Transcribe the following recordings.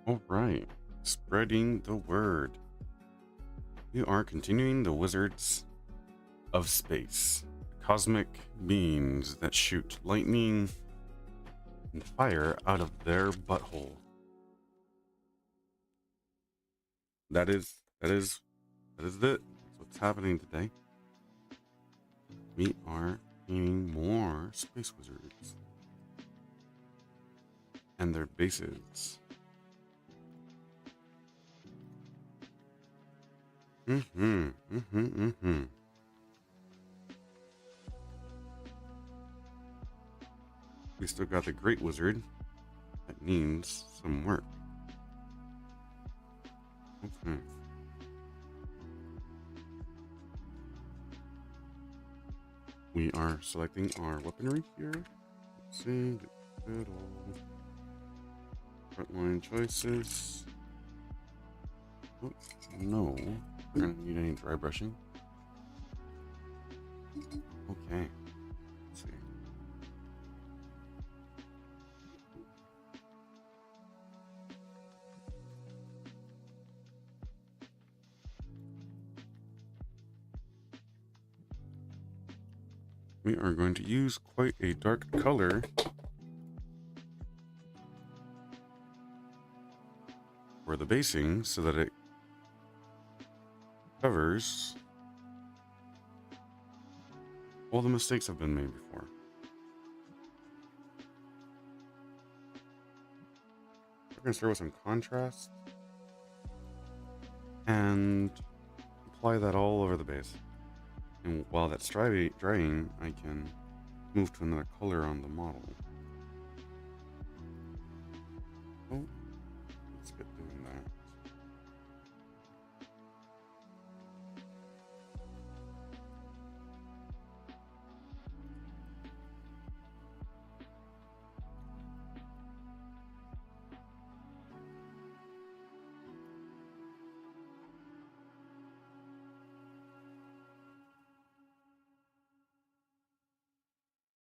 All right, spreading the word. We are continuing the Wizards of Space, cosmic beings that shoot lightning and fire out of their butthole. That is it. That's what's happening today. We are seeing more space wizards and their bases. We still got the Great Wizard that needs some work. Okay. We are selecting our weaponry here. Let's see, good old frontline choices. Oh, no, we're gonna need any dry brushing. Okay, let's see. We are going to use quite a dark color for the basing so that it covers all the mistakes have been made before. We're going to start with some contrast and apply that all over the base. And while that's drying, I can move to another color on the model. Oh, let's get doing that.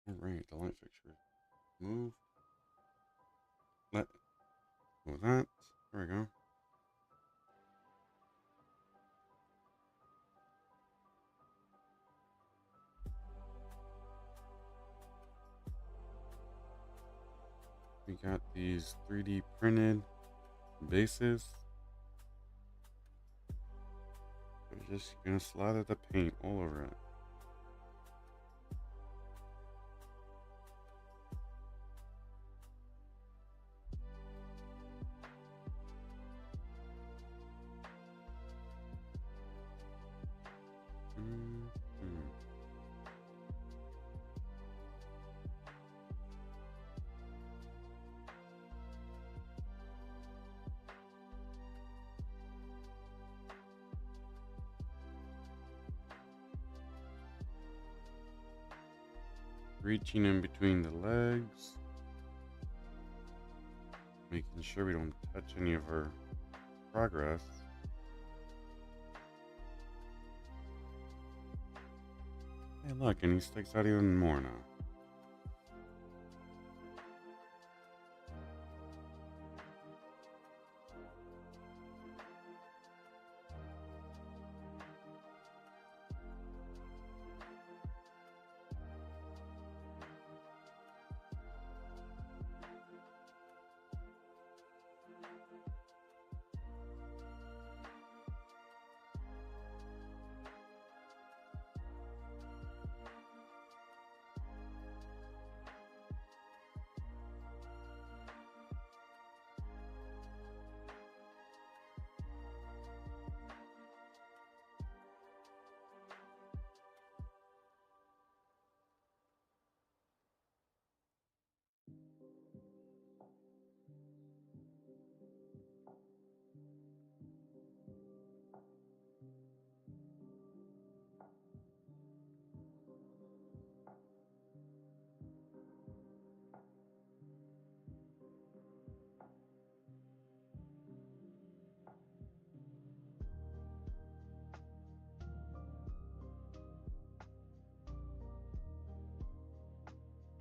All right, the light fixture. Move. Let go with that. There we go. We got these 3D printed bases. We're just gonna slather the paint all over it. Reaching in between the legs, making sure we don't touch any of her progress. Hey look, and he sticks out even more now.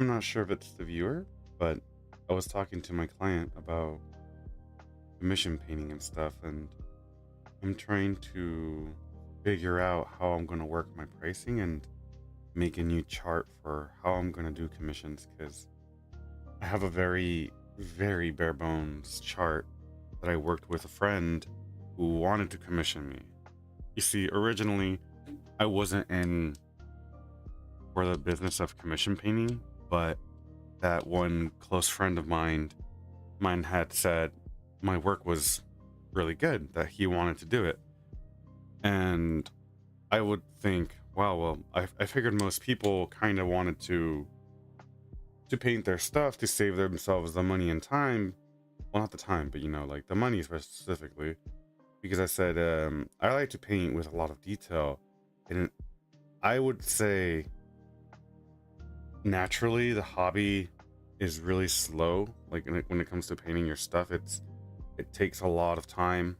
I'm not sure if it's the viewer, but I was talking to my client about commission painting and stuff, and I'm trying to figure out how I'm going to work my pricing and make a new chart for how I'm going to do commissions, because I have a very, very bare bones chart that I worked with a friend who wanted to commission me. You see, originally I wasn't in for the business of commission painting, but that one close friend of mine had said my work was really good, that he wanted to do it. And I would think, wow, well, I figured most people kind of wanted to paint their stuff to save themselves the money and time. Well, not the time, but like the money specifically, because I said I like to paint with a lot of detail, and I would say naturally the hobby is really slow. Like when it comes to painting your stuff, it takes a lot of time.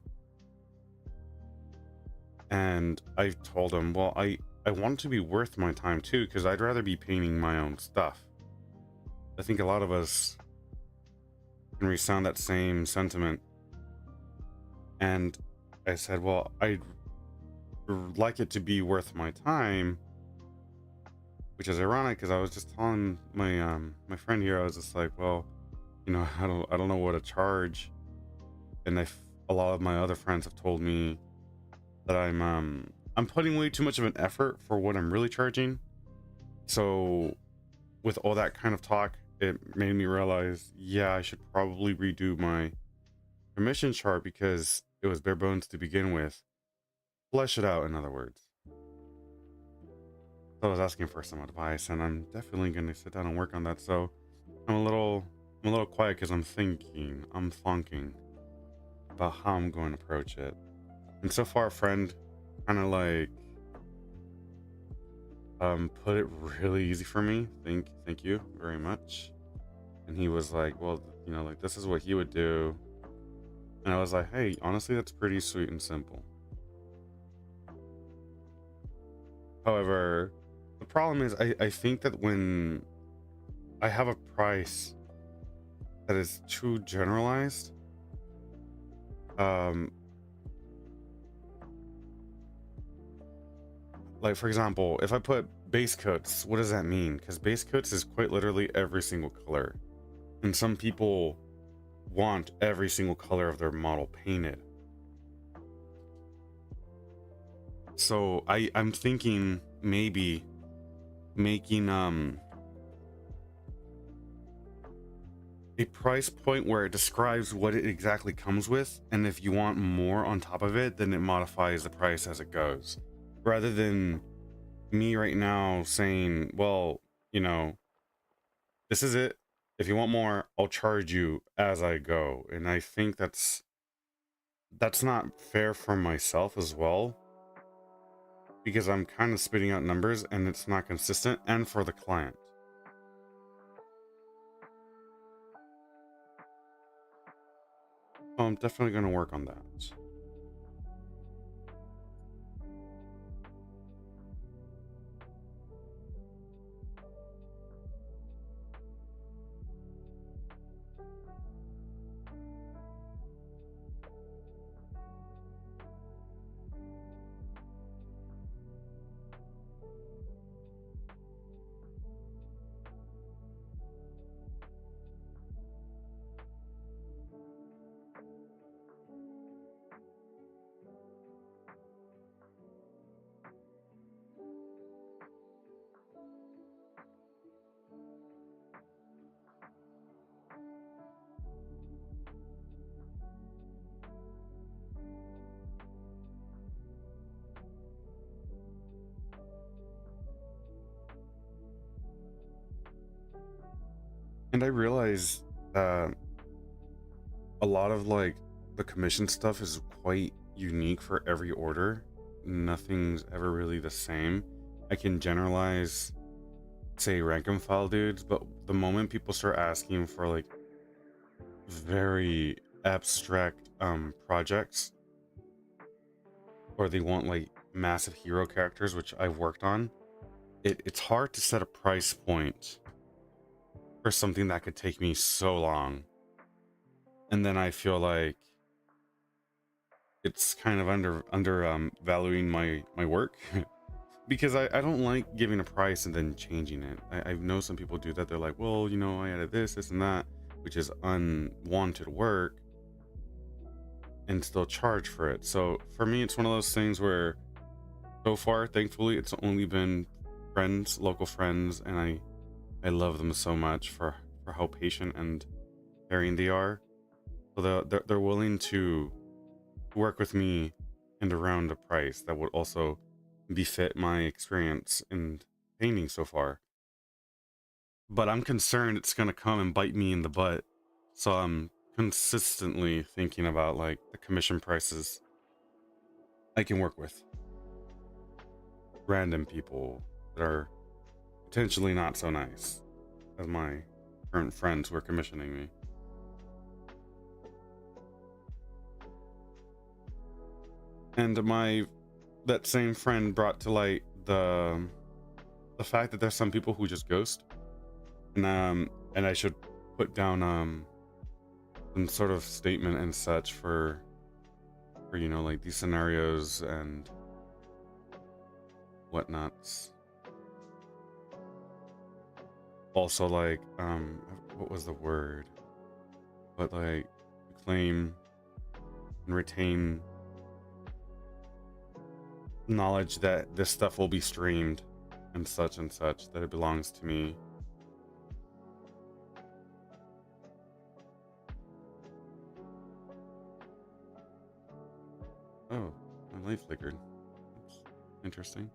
And I told him, well, I want it to be worth my time too, because I'd rather be painting my own stuff. I think a lot of us can resound that same sentiment. And I said, well, I'd like it to be worth my time, which is ironic because I was just telling my my friend here, I was just like, well, I don't know what to charge. And a lot of my other friends have told me that I'm putting way too much of an effort for what I'm really charging. So with all that kind of talk, it made me realize, yeah, I should probably redo my commission chart because it was bare bones to begin with. Flesh it out, in other words. So I was asking for some advice, and I'm definitely going to sit down and work on that. So I'm a little quiet because I'm thinking about how I'm going to approach it. And so far, a friend kind of like put it really easy for me. Thank you very much. And he was like, well, like this is what he would do. And I was like, hey, honestly, that's pretty sweet and simple. However, the problem is I think that when I have a price that is too generalized, like for example, if I put base coats, what does that mean? Because base coats is quite literally every single color, and some people want every single color of their model painted. So I'm thinking maybe making a price point where it describes what it exactly comes with, and if you want more on top of it, then it modifies the price as it goes, rather than me right now saying, well, this is it, if you want more, I'll charge you as I go. And I think that's not fair for myself as well, because I'm kind of spitting out numbers and it's not consistent, and for the client. So I'm definitely going to work on that. And I realize that a lot of like the commission stuff is quite unique for every order. Nothing's ever really the same. I can generalize, say, rank and file dudes, but the moment people start asking for like very abstract projects, or they want like massive hero characters, which I've worked on, it's hard to set a price point for something that could take me so long. And then I feel like it's kind of valuing my work because I don't like giving a price and then changing it. I know some people do that. They're like, well, you know, I added this and that, which is unwanted work, and still charge for it. So for me, it's one of those things where so far, thankfully, it's only been friends, local friends, and I love them so much for how patient and caring they are. So they're willing to work with me and around a price that would also befit my experience in painting so far. But I'm concerned it's gonna come and bite me in the butt. So I'm consistently thinking about like the commission prices I can work with. Random people that are potentially not so nice as my current friends who are commissioning me. And that same friend brought to light the fact that there's some people who just ghost, and I should put down some sort of statement and such for you know, like these scenarios and whatnots. Also, like what was the word? But like claim and retain knowledge that this stuff will be streamed and such, that it belongs to me. Oh, my light flickered. That's interesting.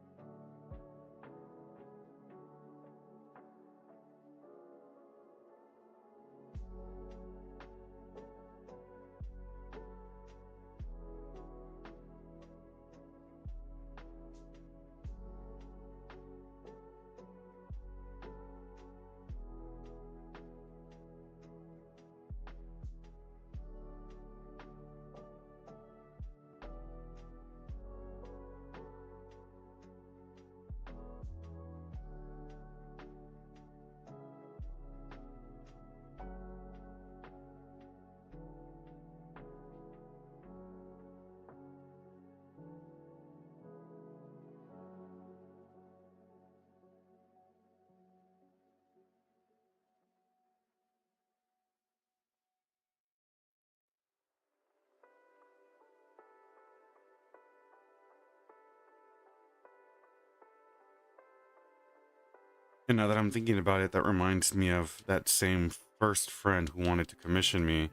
And now that I'm thinking about it, that reminds me of that same first friend who wanted to commission me.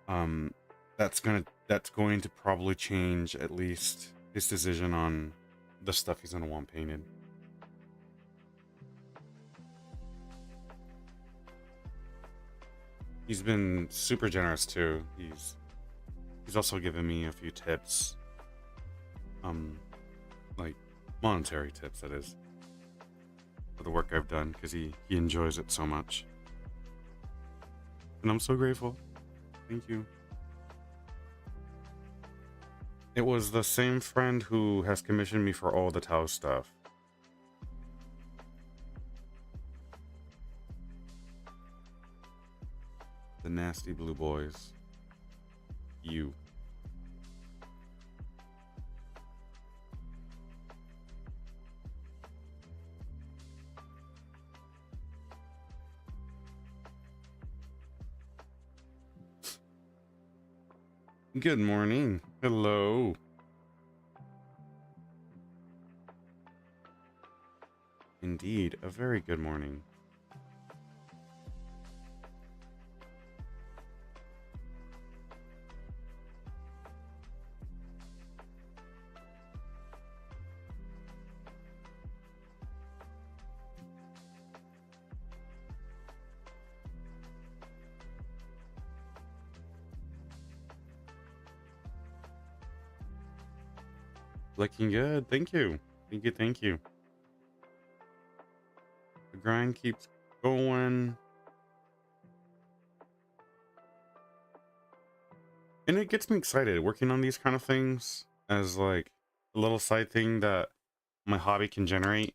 Um, that's going to probably change at least his decision on the stuff he's gonna want painted. He's been super generous too. He's also given me a few tips, like monetary tips, that is, for the work I've done, because he enjoys it so much, and I'm so grateful. Thank you. It was the same friend who has commissioned me for all the Tau stuff. The nasty blue boys. You. Good morning. Hello. Indeed, a very good morning. Looking good. Thank you. Thank you. Thank you. The grind keeps going. And it gets me excited working on these kind of things as like a little side thing that my hobby can generate.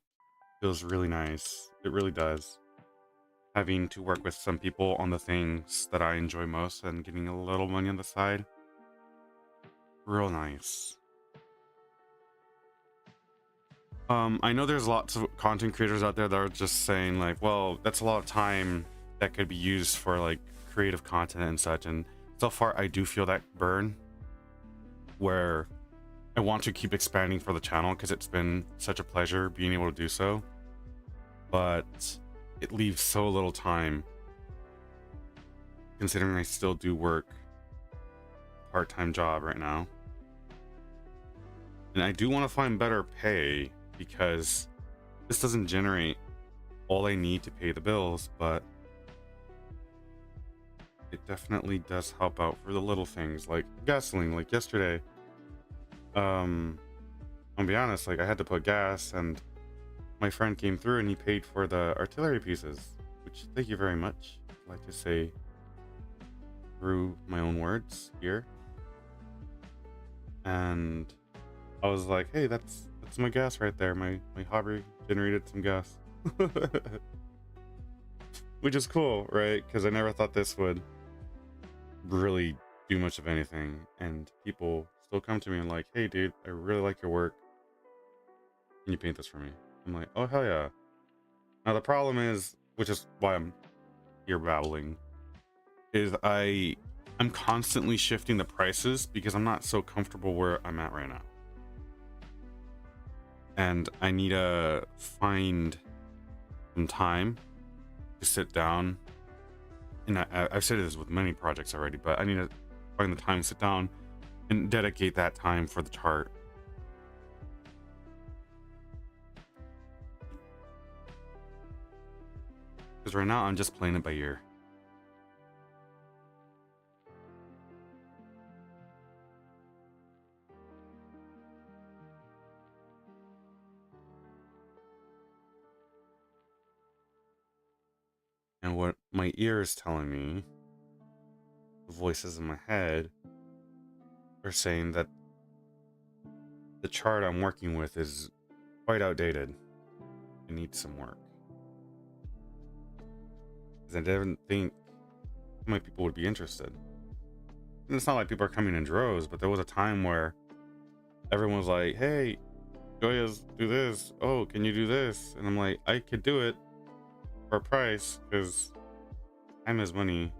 Feels really nice. It really does. Having to work with some people on the things that I enjoy most and getting a little money on the side. Real nice. I know there's lots of content creators out there that are just saying like, well, that's a lot of time that could be used for like creative content and such. And so far, I do feel that burn where I want to keep expanding for the channel because it's been such a pleasure being able to do so. But it leaves so little time considering I still do work part-time job right now. And I do want to find better pay because this doesn't generate all I need to pay the bills, but it definitely does help out for the little things like gasoline. Like yesterday, I'll be honest, like I had to put gas and my friend came through and he paid for the artillery pieces, which thank you very much. I'd like to say through my own words here. And I was like, hey, that's my gas right there. My hobby generated some gas. Which is cool, right? Because I never thought this would really do much of anything. And people still come to me and like, hey dude, I really like your work. Can you paint this for me? I'm like, oh hell yeah. Now the problem is, which is why I'm here babbling, is I'm constantly shifting the prices because I'm not so comfortable where I'm at right now. And I need to find some time to sit down. And I've said this with many projects already, but I need to find the time to sit down and dedicate that time for the chart. Because right now I'm just playing it by ear. And what my ear is telling me, the voices in my head are saying that the chart I'm working with is quite outdated. It needs some work. Because I didn't think how many people would be interested. And it's not like people are coming in droves, but there was a time where everyone was like, hey, Joyas, do this. Oh, can you do this? And I'm like, I could do it for a price because time is money.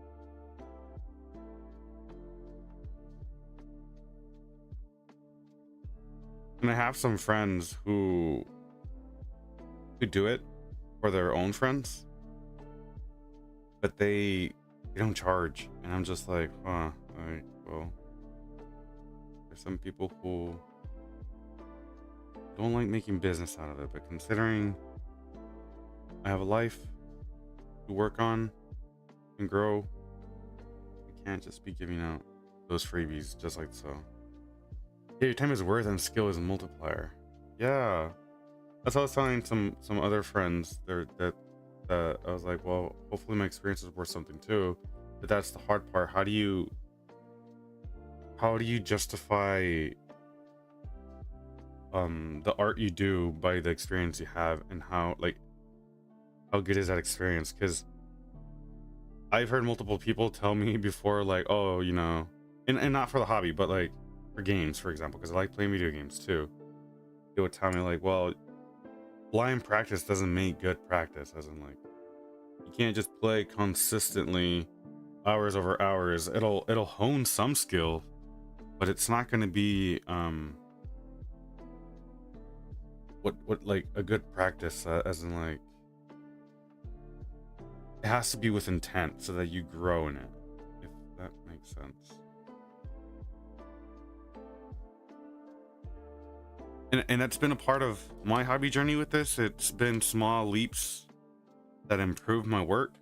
And I have some friends who do it for their own friends, but they don't charge. And I'm just like, huh, all right, well, there's some people who don't like making business out of it, but considering I have a life to work on and grow, I can't just be giving out those freebies just like so. Yeah, your time is worth and skill is a multiplier. Yeah, that's what I was telling some other friends there that I was like, well, hopefully my experience is worth something too. But that's the hard part. How do you justify the art you do by the experience you have, and how good is that experience? Because I've heard multiple people tell me before, like, oh, you know, and not for the hobby, but like for games, for example, because I like playing video games too. They would tell me like, well, blind practice doesn't make good practice, as in like you can't just play consistently hours over hours. It'll hone some skill, but it's not going to be what like a good practice, as in like it has to be with intent so that you grow in it, if that makes sense. And that's been a part of my hobby journey with this. It's been small leaps that improve my work,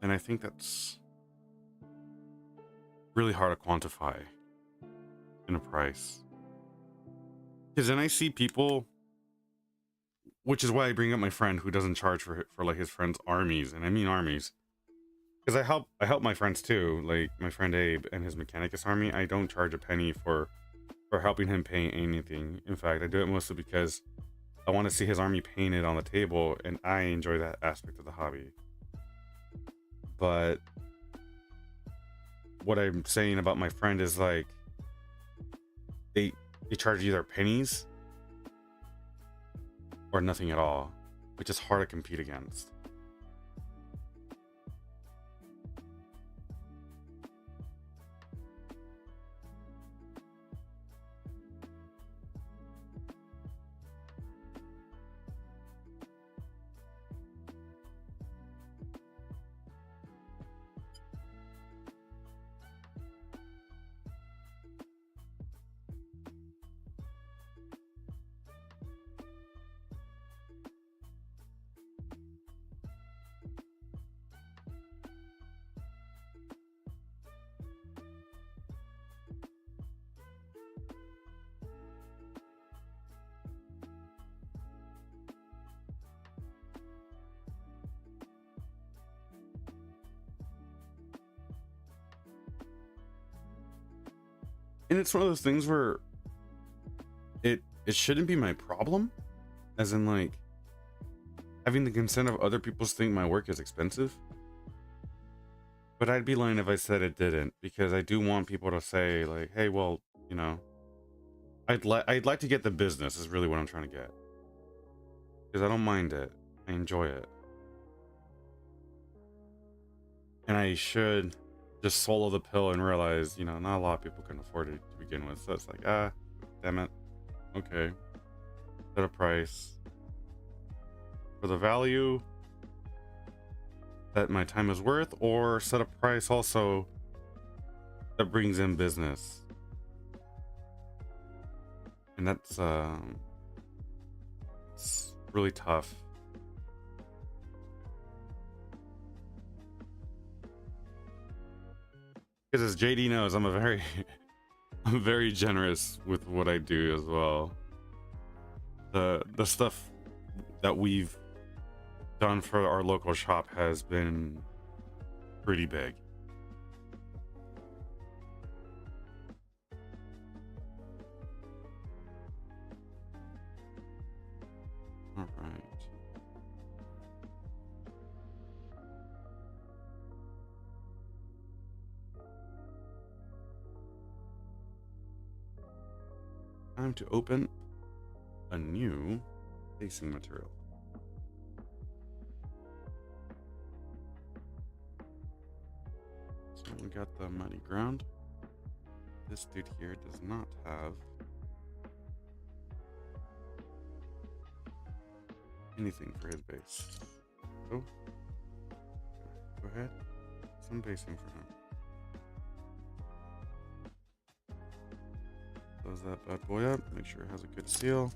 and I think that's really hard to quantify in a price. Because then I see people, which is why I bring up my friend who doesn't charge for like his friends' armies, and I mean armies, because I help my friends too, like my friend Abe and his Mechanicus army. I don't charge a penny for helping him paint anything. In fact, I do it mostly because I want to see his army painted on the table, and I enjoy that aspect of the hobby. But what I'm saying about my friend is like they charge either pennies or nothing at all, which is hard to compete against. And it's one of those things where it shouldn't be my problem, as in like having the consent of other people to think my work is expensive. But I'd be lying if I said it didn't, because I do want people to say like, hey, well, you know, I'd like to get the business is really what I'm trying to get, because I don't mind it, I enjoy it, and I should just swallow the pill and realize, you know, not a lot of people can afford it to begin with. So it's like, damn it, okay, set a price for the value that my time is worth, or set a price also that brings in business. And that's it's really tough, because as JD knows, I'm I'm very generous with what I do as well. The stuff that we've done for our local shop has been pretty big. All right. Time to open a new facing material. So we got the muddy ground. This dude here does not have anything for his base. So go ahead, some basing for him. Close that bad boy up, make sure it has a good seal,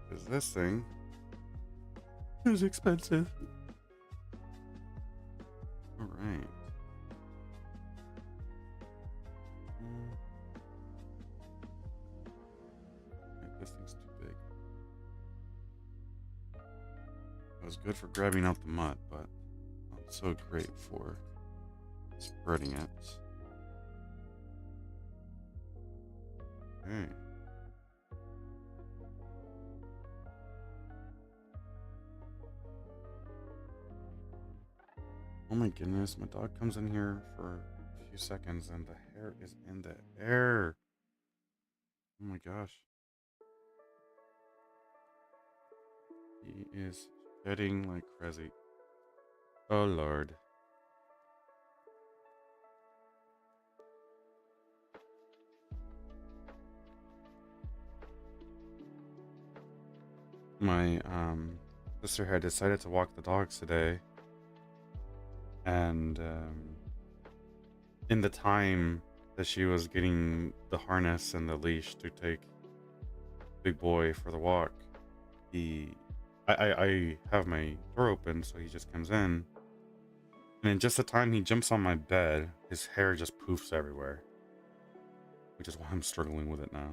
because this thing is expensive. All right. This thing's too big. It was good for grabbing out the mud, but not so great for spreading it. Okay. Oh my goodness, my dog comes in here for a few seconds and the hair is in the air. Oh my gosh. He is shedding like crazy. Oh Lord. My sister had decided to walk the dogs today, and in the time that she was getting the harness and the leash to take Big Boy for the walk, I have my door open, so he just comes in, and in just the time he jumps on my bed, his hair just poofs everywhere, which is why I'm struggling with it now.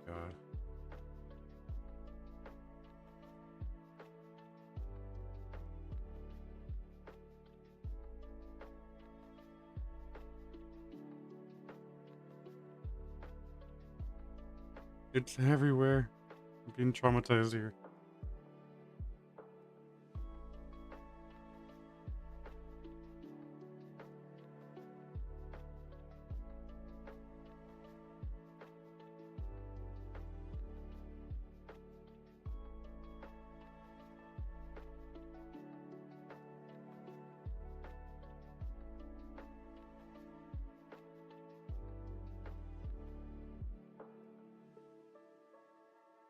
God. It's everywhere. I'm being traumatized here.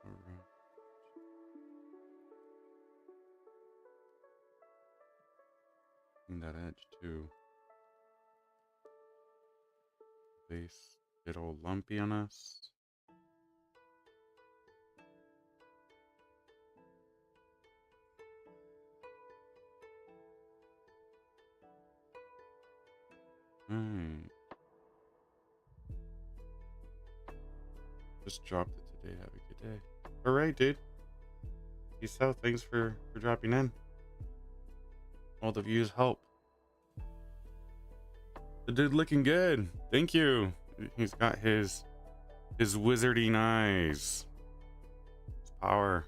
Alright. That edge too. Base get all lumpy on us. Right. Just dropped it today. Have a good day. Alright, dude. Peace out. Thanks for dropping in. All the views help. The dude looking good. Thank you. He's got his wizarding eyes. His power.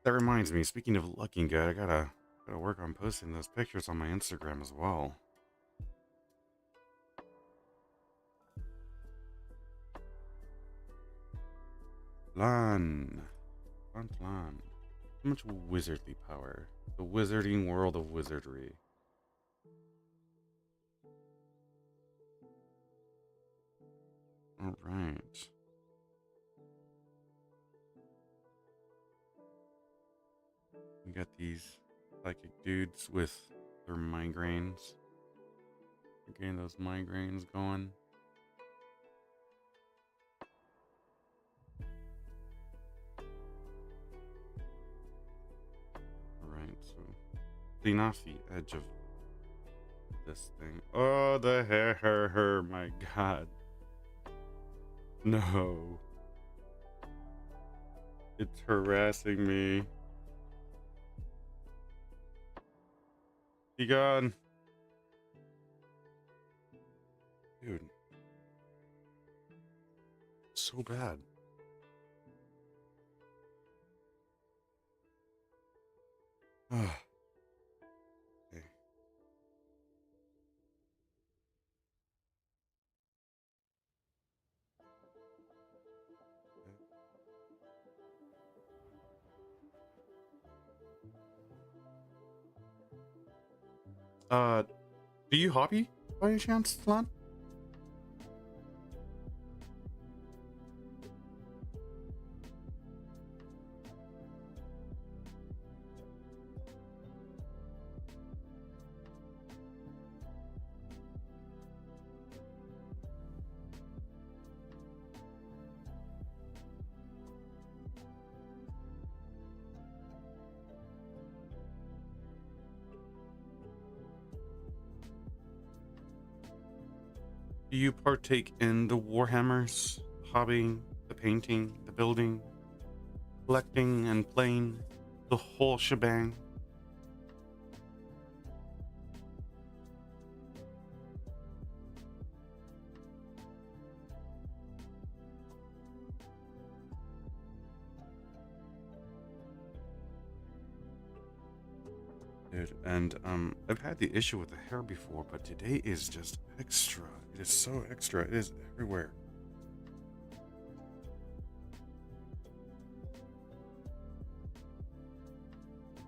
That reminds me, speaking of looking good, I gotta work on posting those pictures on my Instagram as well. Lan. Lan. So much wizardly power. The wizarding world of wizardry. Alright. We got these psychic dudes with their migraines. We're getting those migraines going. Alright, so clean off the edge of this thing. Oh, the hair, my god. No. It's harassing me. Be gone. Dude. So bad. Okay. Do you hobby by any chance, Lan? Do you partake in the Warhammers, hobbying, the painting, the building, collecting and playing, the whole shebang? Dude, and I've had the issue with the hair before, but today is just extra. It is so extra. It is everywhere.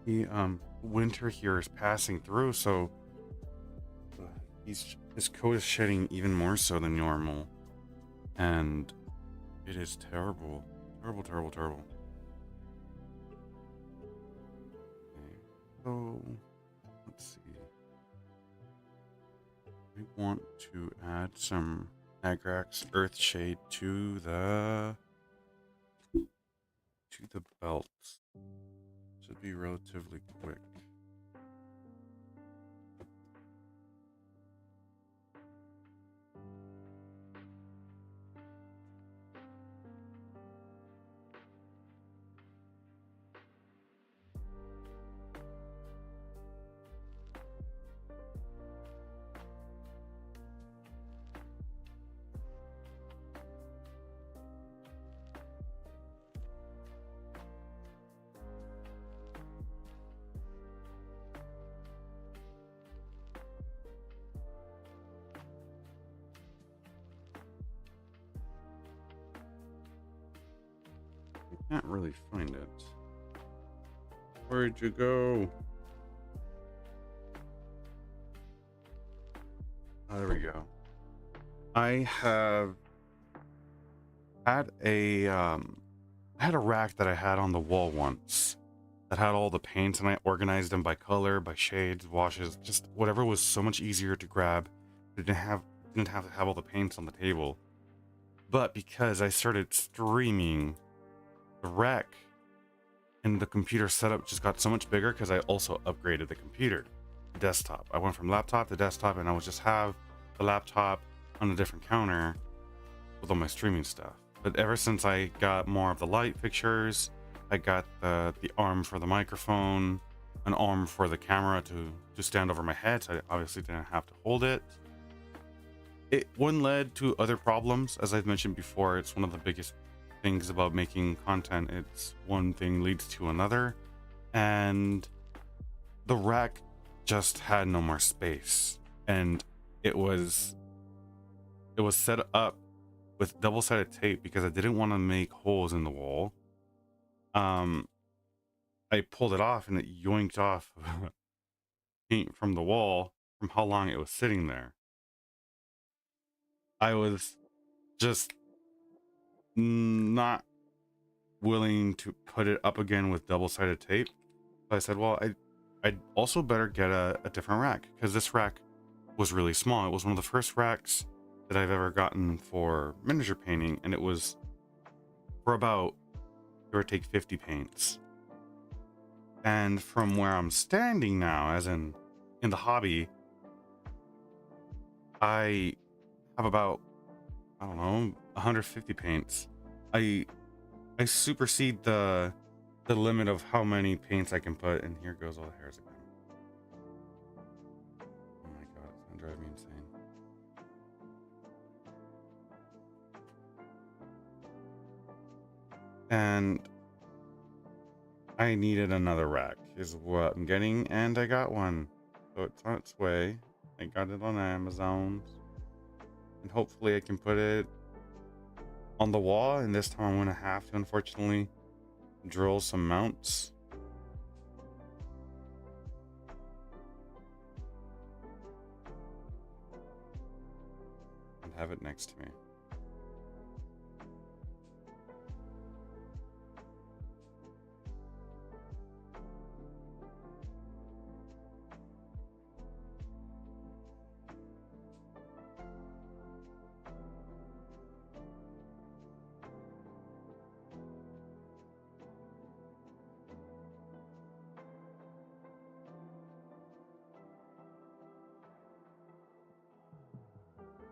The winter here is passing through, so his coat is shedding even more so than normal, and it is terrible, terrible, terrible, terrible. Okay, so let's see. I want to add some Agrax Earthshade to the belt. Should be relatively quick. Can't really find it. Where'd you go? Oh, there we go. I have had I had a rack that I had on the wall once that had all the paints, and I organized them by color, by shades, washes, just whatever was so much easier to grab. Didn't have to have all the paints on the table. But because I started streaming, the rack and the computer setup just got so much bigger because I also upgraded the computer, the desktop. I went from laptop to desktop, and I would just have the laptop on a different counter with all my streaming stuff. But ever since I got more of the light fixtures, I got the arm for the microphone, an arm for the camera to stand over my head, so I obviously didn't have to hold it. One led to other problems. As I've mentioned before, it's one of the biggest things about making content. It's one thing leads to another, and the rack just had no more space, and it was set up with double-sided tape because I didn't want to make holes in the wall. I pulled it off, and it yoinked off paint from the wall from how long it was sitting there. I was just not willing to put it up again with double-sided tape. So I said, well, I'd also better get a different rack, because this rack was really small. It was one of the first racks that I've ever gotten for miniature painting, and it was for about, give or take, 50 paints. And from where I'm standing now, as in the hobby, I have about, I don't know, 150 paints. I supersede the limit of how many paints I can put, and here goes all the hairs again. Oh my god, it's gonna drive me insane. And I needed another rack is what I'm getting, and I got one. So it's on its way. I got it on Amazon, and hopefully I can put it on the wall. And this time I'm gonna have to, unfortunately, drill some mounts. And have it next to me.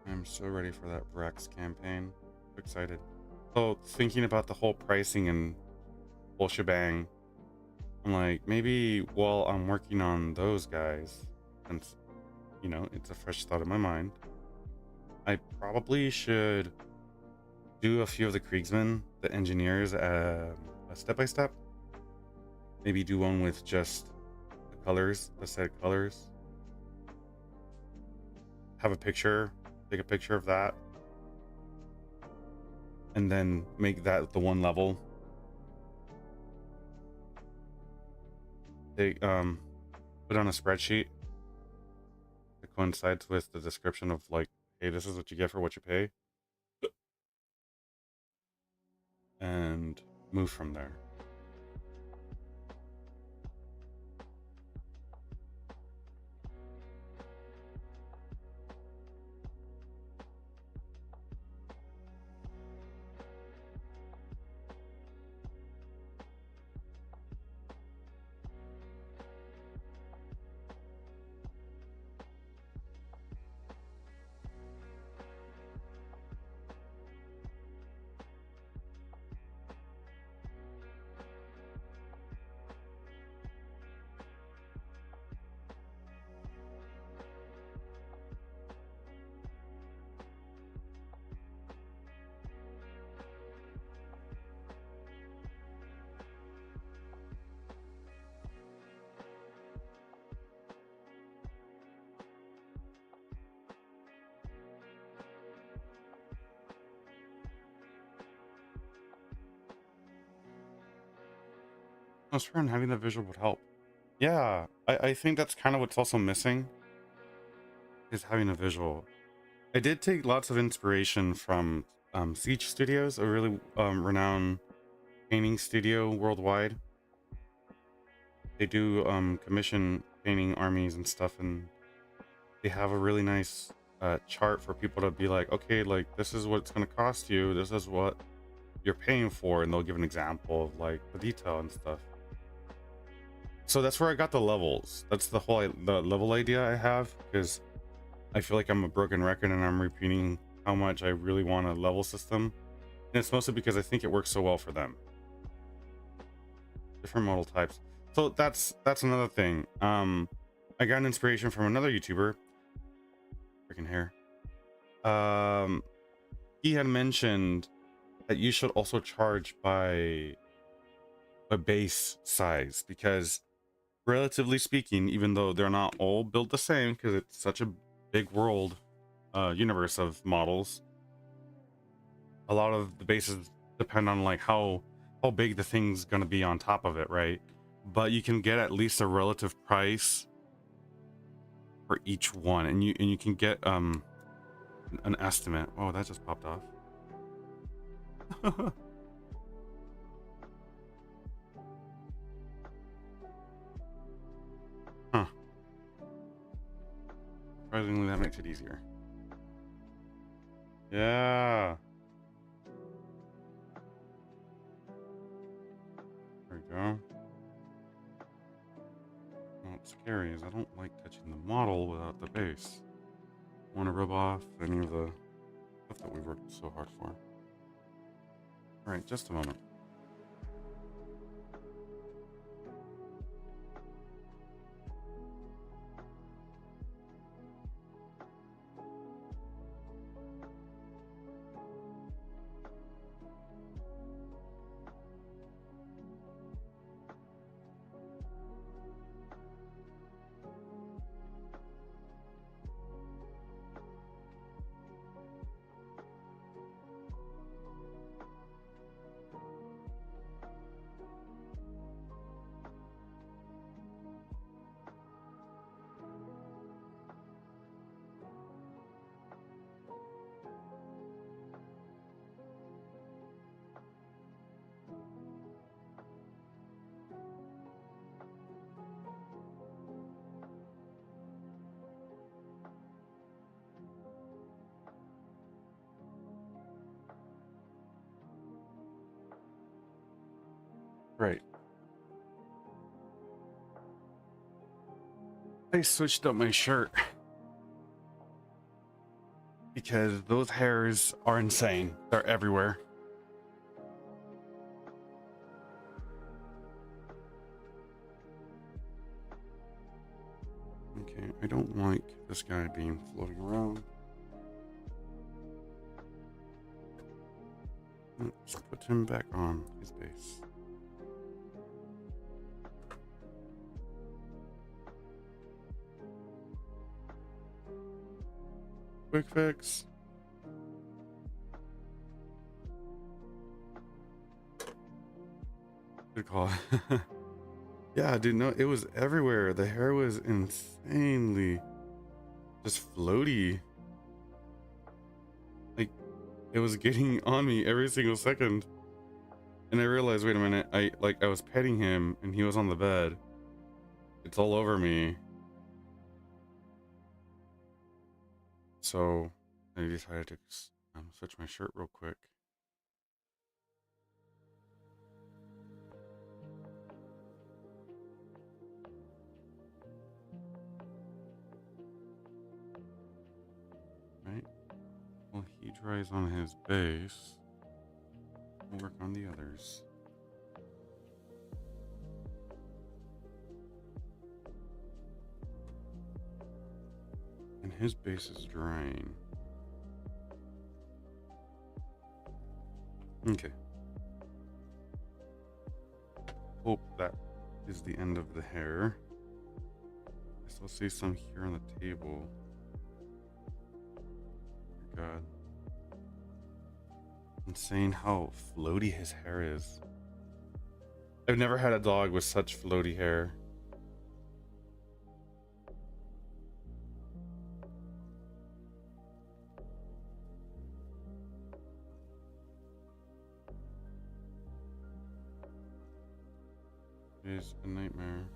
I'm so ready for that Rex campaign. So excited. So thinking about the whole pricing and whole shebang, I'm like, maybe while I'm working on those guys, since, you know, it's a fresh thought in my mind, I probably should do a few of the Kriegsmen, the engineers, a step-by-step. Maybe do one with just the colors, the set colors. Have a picture, take a picture of that, and then make that the one level. They put on a spreadsheet that coincides with the description of, like, hey, this is what you get for what you pay, and move from there. Most friend having the visual would help. Yeah, I think that's kind of what's also missing, is having a visual. I did take lots of inspiration from Siege Studios, a really renowned painting studio worldwide. They do commission painting armies and stuff, and they have a really nice chart for people to be like, okay, like this is what it's going to cost you, this is what you're paying for, and they'll give an example of like the detail and stuff. So that's where I got the levels. That's the level idea I have, because I feel like I'm a broken record and I'm repeating how much I really want a level system, and it's mostly because I think it works so well for them. Different model types. So that's another thing. I got an inspiration from another YouTuber. Freaking hair. He had mentioned that you should also charge by base size, because relatively speaking, even though they're not all built the same, because it's such a big world universe of models, a lot of the bases depend on like how big the thing's going to be on top of it, right? But you can get at least a relative price for each one, and you can get an estimate. Oh, that just popped off. Huh. Surprisingly, that makes it easier. Yeah. There we go. What's scary is I don't like touching the model without the base. I want to rub off any of the stuff that we worked so hard for. All right, just a moment. Right. I switched up my shirt because those hairs are insane. They're everywhere. Okay, I don't like this guy being floating around. Let's put him back on his base. Quick fix. Good call. Yeah, dude, no, it was everywhere. The hair was insanely just floaty. Like, it was getting on me every single second. And I realized, wait a minute, I was petting him and he was on the bed. It's all over me. So I decided to switch my shirt real quick. Right? Well, he dries on his base. We'll work on the others. And his base is drying. Okay. Hope that is the end of the hair. I still see some here on the table. God. Insane how floaty his hair is. I've never had a dog with such floaty hair. It is a nightmare.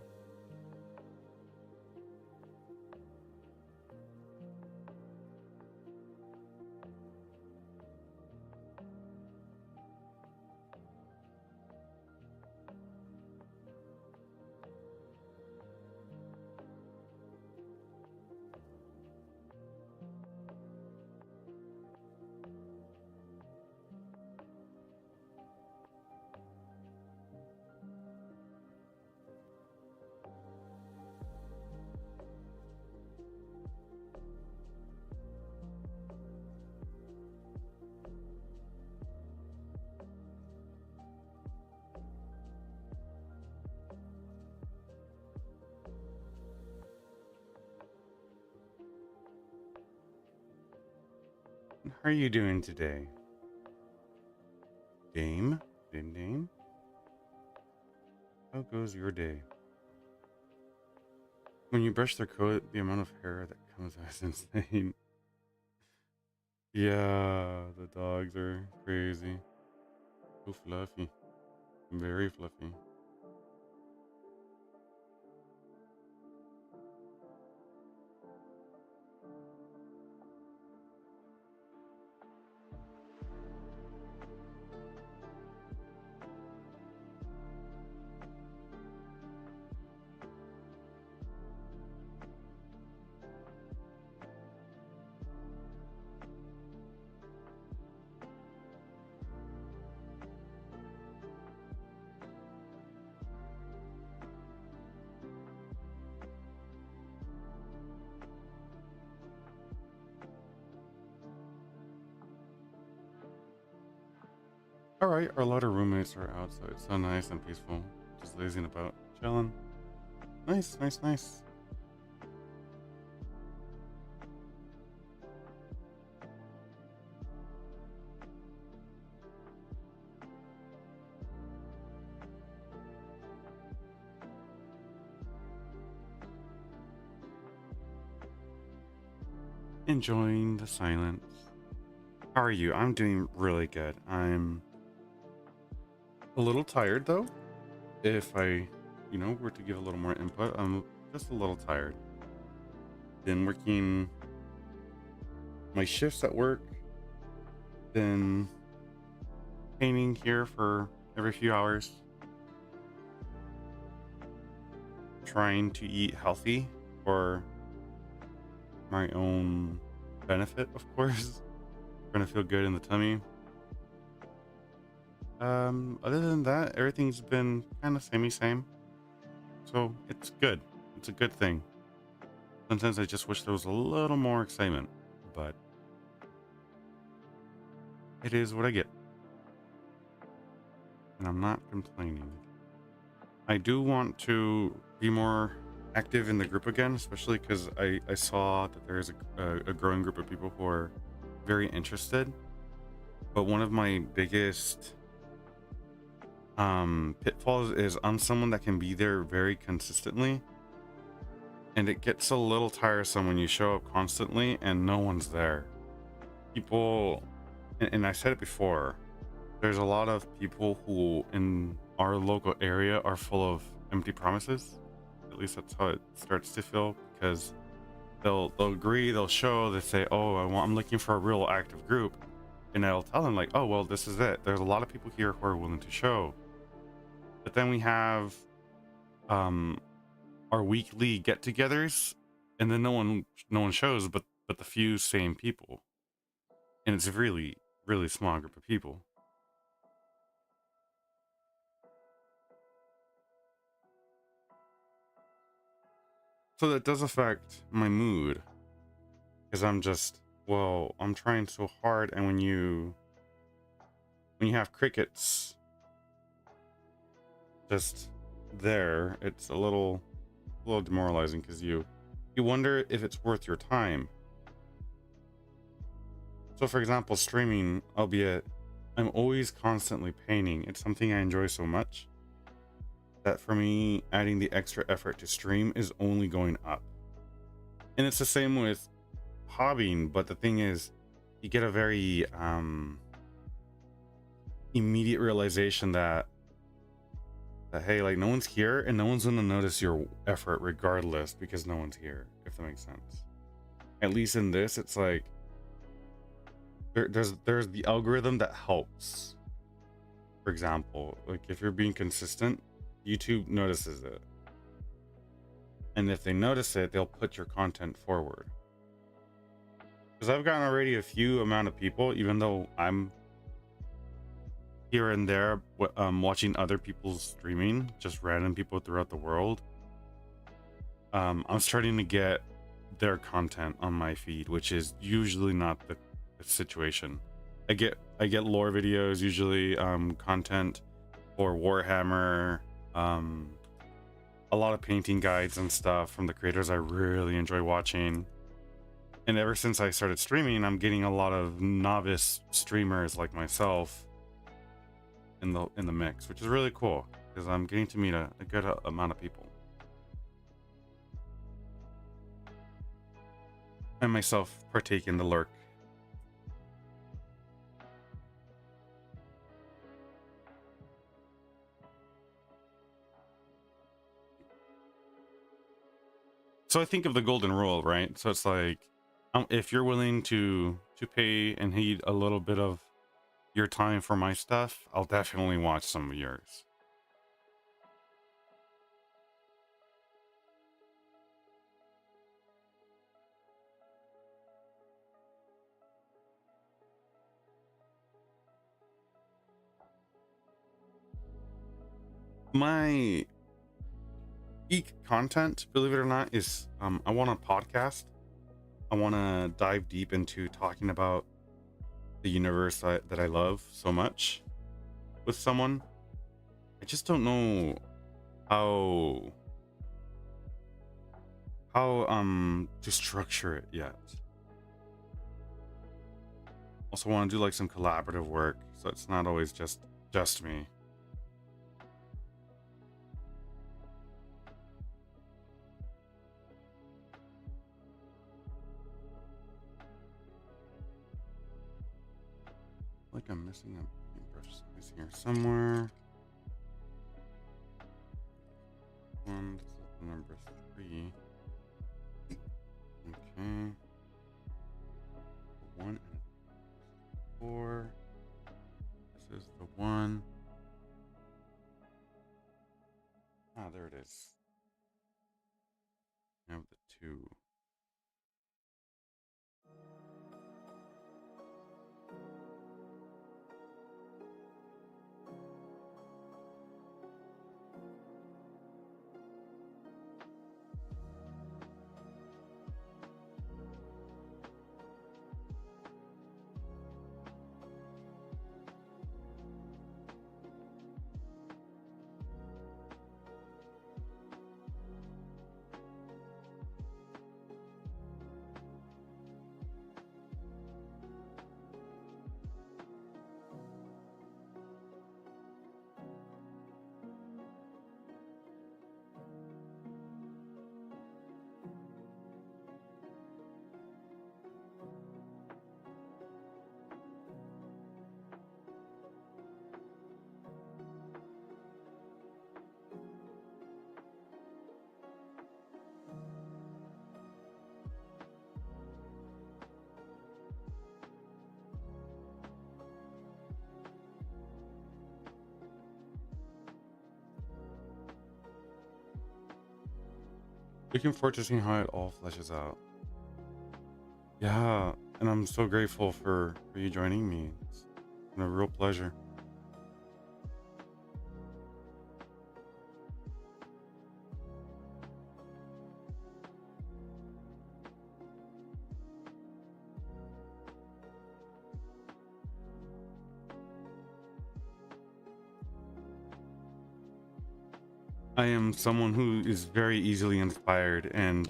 How are you doing today? Dame? Dame? How goes your day? When you brush their coat, the amount of hair that comes out is insane. Yeah, the dogs are crazy. So fluffy. Very fluffy. Alright, our lot of roommates are out, so it's so nice and peaceful. Just lazing about, chilling. Nice, nice, nice. Enjoying the silence. How are you? I'm doing really good. I'm a little tired though. If I, were to give a little more input, I'm just a little tired. Been working my shifts at work, been painting here for every few hours, trying to eat healthy for my own benefit, of course. Trying to feel good in the tummy. Other than that, everything's been kind of same. So it's good. It's a good thing. Sometimes I just wish there was a little more excitement, but it is what I get. And I'm not complaining. I do want to be more active in the group again, especially because I saw that there is a growing group of people who are very interested. But one of my biggest pitfalls is I'm someone that can be there very consistently, and it gets a little tiresome when you show up constantly and no one's there. People, and I said it before, there's a lot of people who in our local area are full of empty promises. At least that's how it starts to feel, because they'll agree, they'll show, they say, oh, I'm looking for a real active group, and I'll tell them like, oh well, this is it. There's a lot of people here who are willing to show. But then we have our weekly get-togethers, and then no one shows but the few same people, and it's a really small group of people. So that does affect my mood, because I'm trying so hard, and when you have crickets just there, it's a little demoralizing, because you wonder if it's worth your time. So for example, streaming, albeit I'm always constantly painting, it's something I enjoy so much, that for me, adding the extra effort to stream is only going up. And it's the same with hobbying, but the thing is, you get a very immediate realization that hey, like, no one's here and no one's gonna notice your effort regardless, because no one's here, if that makes sense. At least in this, it's like there's the algorithm that helps. For example, like if you're being consistent, YouTube notices it, and if they notice it, they'll put your content forward. Because I've gotten already a few amount of people, even though I'm here and there watching other people's streaming, just random people throughout the world. I'm starting to get their content on my feed, which is usually not the situation. I get lore videos, usually content for Warhammer, a lot of painting guides and stuff from the creators I really enjoy watching. And ever since I started streaming, I'm getting a lot of novice streamers like myself in the mix, which is really cool because I'm getting to meet a good amount of people. I myself partake in the lurk. So I think of the golden rule, right? So it's like, if you're willing to pay and heed a little bit of your time for my stuff, I'll definitely watch some of yours. My peak content, believe it or not, is I want a podcast. I want to dive deep into talking about the universe that I love so much with someone. I just don't know how to structure it yet. Also want to do like some collaborative work, so it's not always just me. Like I'm missing a paintbrush size here somewhere. One, this is number 3. Okay. 1 and 4. This is the 1. Ah, there it is. I have the 2. Looking forward to seeing how it all fleshes out. Yeah, and I'm so grateful for you joining me. It's been a real pleasure. I am someone who is very easily inspired and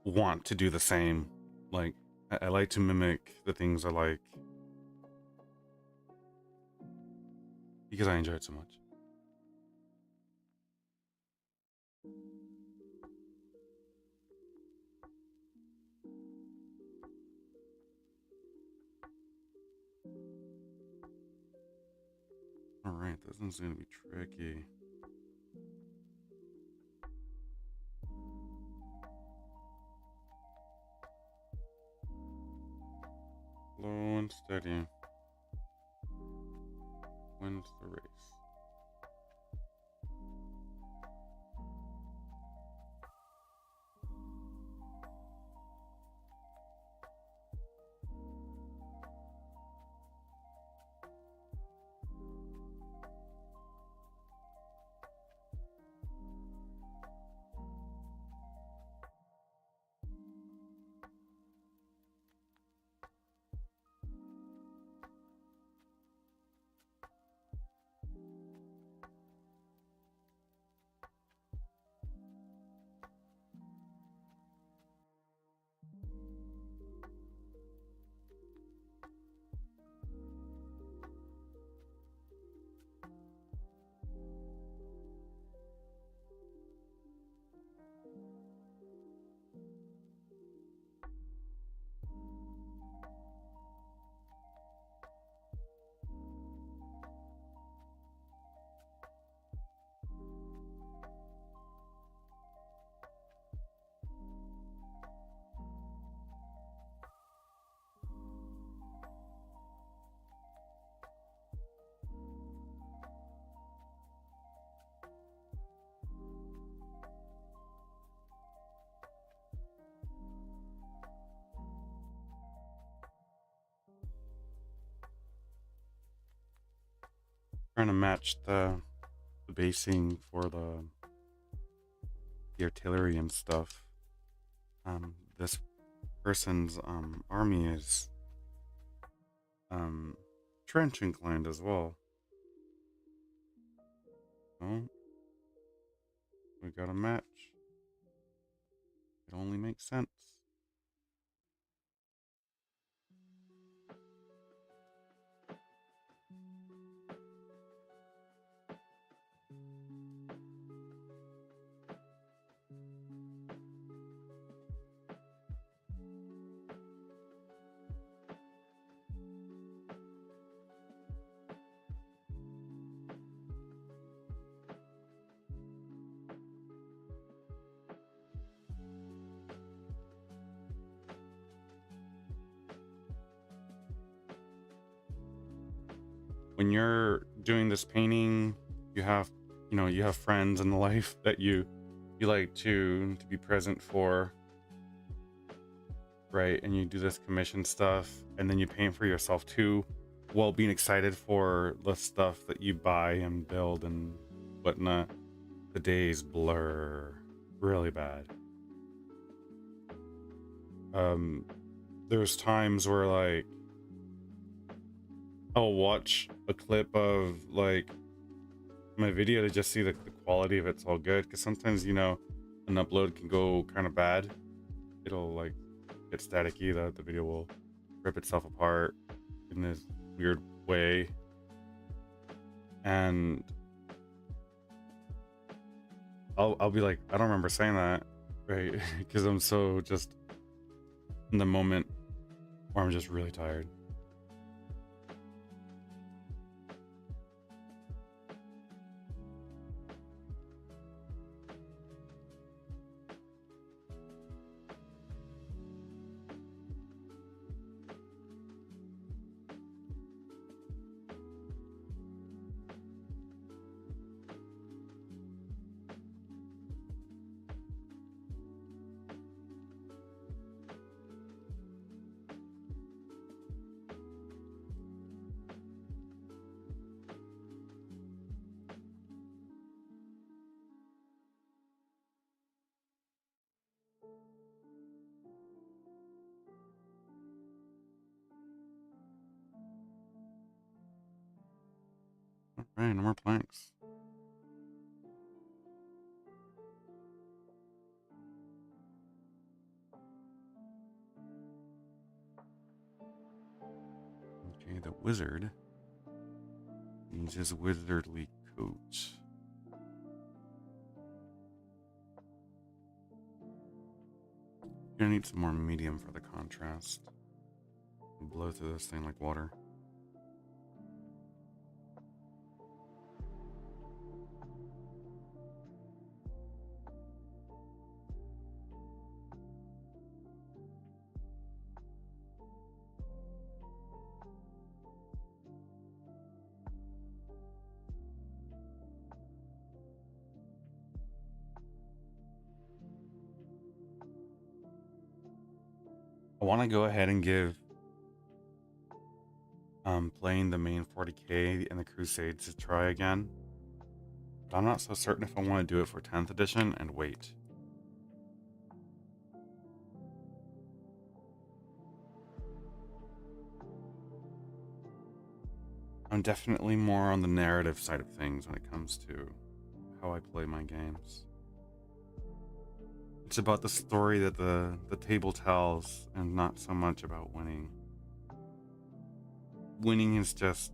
want to do the same. Like, I like to mimic the things I like because I enjoy it so much. This one's gonna be tricky. Slow and steady wins the race. Trying to match the basing for the artillery and stuff. This person's army is trench inclined as well. So we got a match. It only makes sense. When you're doing this painting, you have friends in life that you like to be present for, right? And you do this commission stuff, and then you paint for yourself too, while being excited for the stuff that you buy and build and whatnot. The days blur really bad. There's times where like I'll watch a clip of like my video to just see the quality of it's all good, because sometimes an upload can go kind of bad. It'll like get staticky, the video will rip itself apart in this weird way, and I'll be like, I don't remember saying that, right? Because I'm so just in the moment, or I'm just really tired. All right, no more planks. Okay, the wizard needs his wizardly coat. You're gonna need some more medium for the contrast. Blow through this thing like water. I want to go ahead and give playing the main 40k and the Crusades a try again. But I'm not so certain if I want to do it for 10th edition and wait. I'm definitely more on the narrative side of things when it comes to how I play my games. It's about the story that the table tells and not so much about winning. Winning is just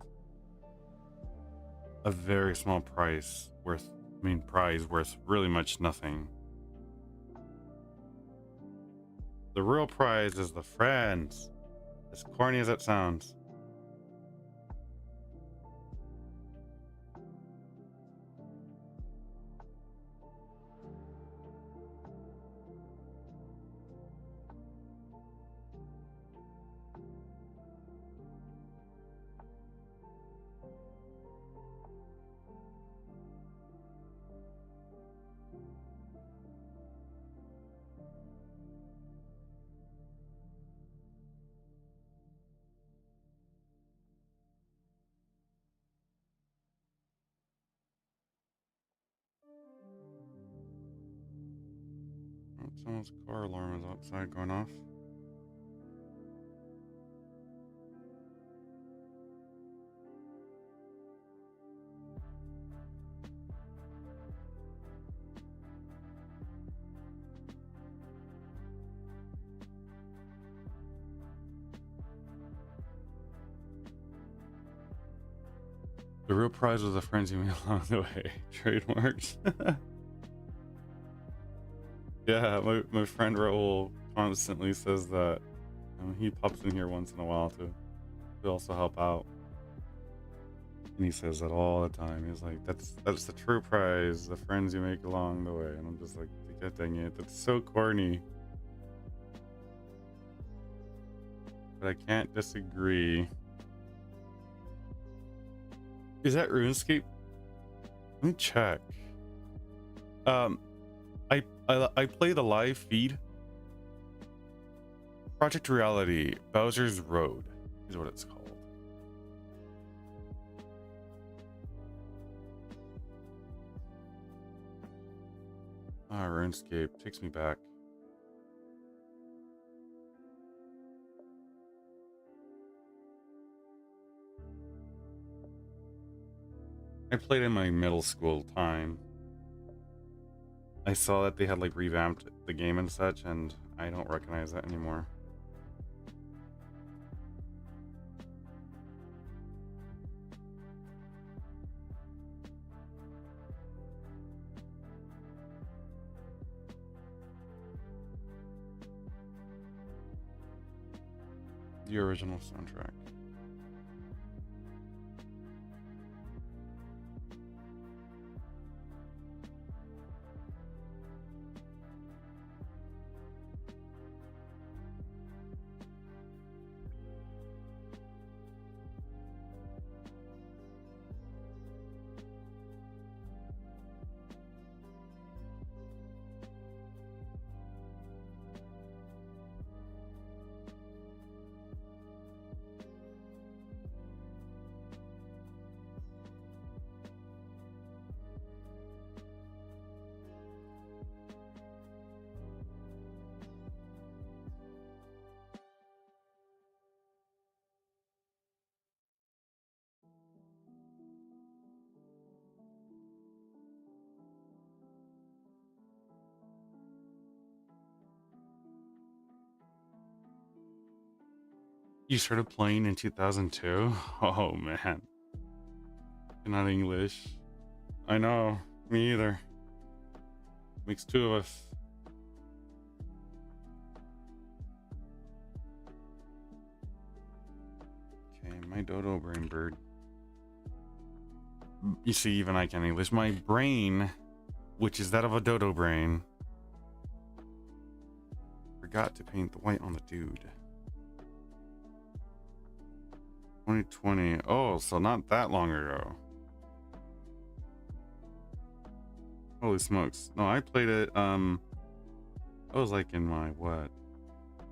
a very small prize worth really much nothing. The real prize is the friends, as corny as it sounds. Oh, someone's car alarm is outside going off. The real prize was the friends you made along the way. Trademarks. Yeah, my friend Raul constantly says that. He pops in here once in a while to also help out. And he says that all the time. He's like, that's the true prize, the friends you make along the way. And I'm just like, God dang it, that's so corny. But I can't disagree. Is that RuneScape? Let me check. I play the live feed. Project Reality, Bowser's Road is what it's called. Ah, RuneScape takes me back. I played in my middle school time. I saw that they had like revamped the game and such, and I don't recognize that anymore. The original soundtrack. You started playing in 2002? Oh man. You're not English. I know, me either. Makes two of us. Okay, my dodo brain bird. You see, even I can't English. My brain, which is that of a dodo brain, forgot to paint the white on the dude. 2020. Oh, so not that long ago. Holy smokes. No, I played it, I was like in my, what?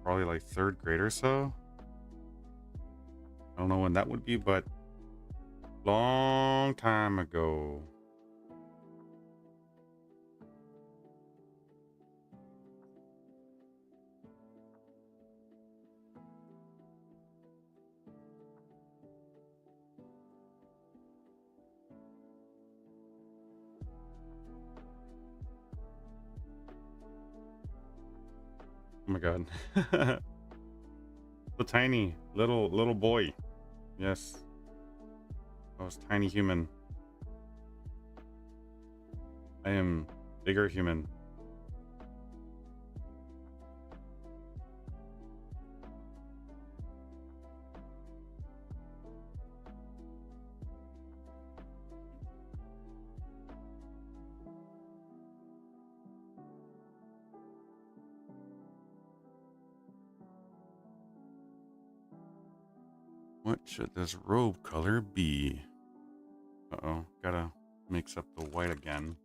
probably like 3rd grade or so. I don't know when that would be, but long time ago. Oh my god. The tiny little boy. Yes. I was tiny human. I am bigger human. What should this robe color be? Uh-oh, gotta mix up the white again.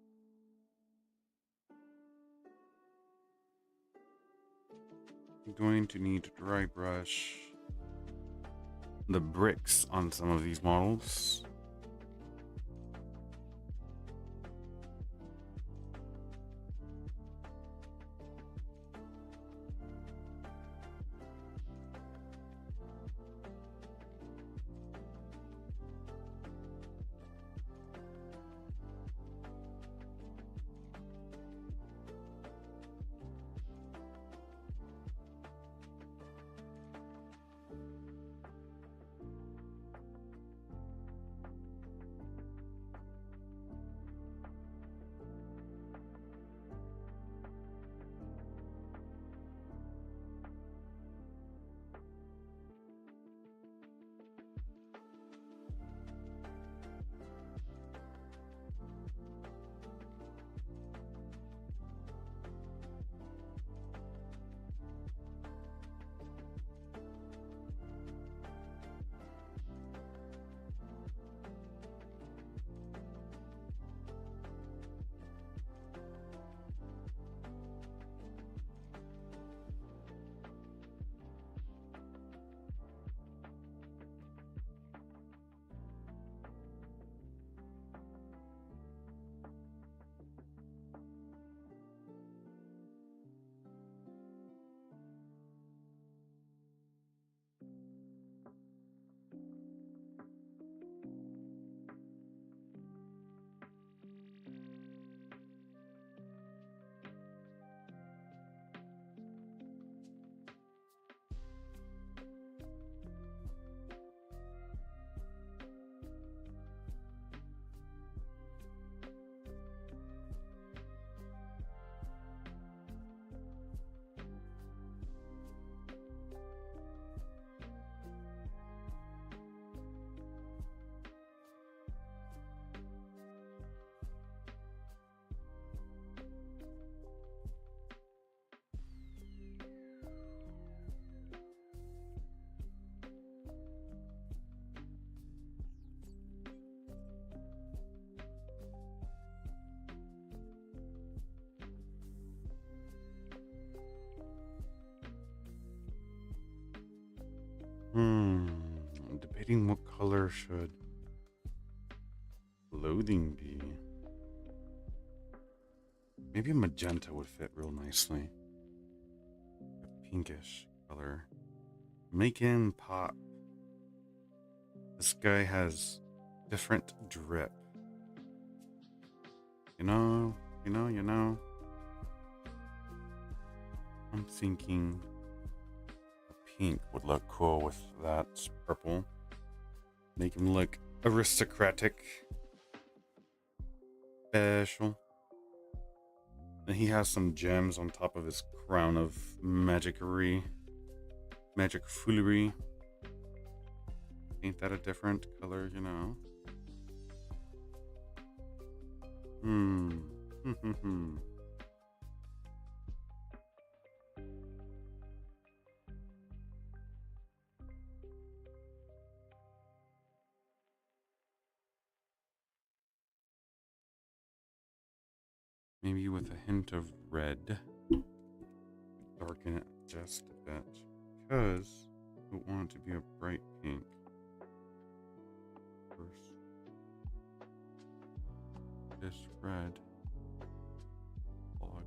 I'm going to need to dry brush the bricks on some of these models. I'm debating what color should clothing be. Maybe a magenta would fit real nicely. A pinkish color. Make him pop. This guy has different drip. You know. I'm thinking a pink would look cool with that purple. Make him look aristocratic. Special. And he has some gems on top of his crown of magic foolery. Ain't that a different color, you know? Maybe with a hint of red. darken it just a bit because we want it to be a bright pink. First, this red log.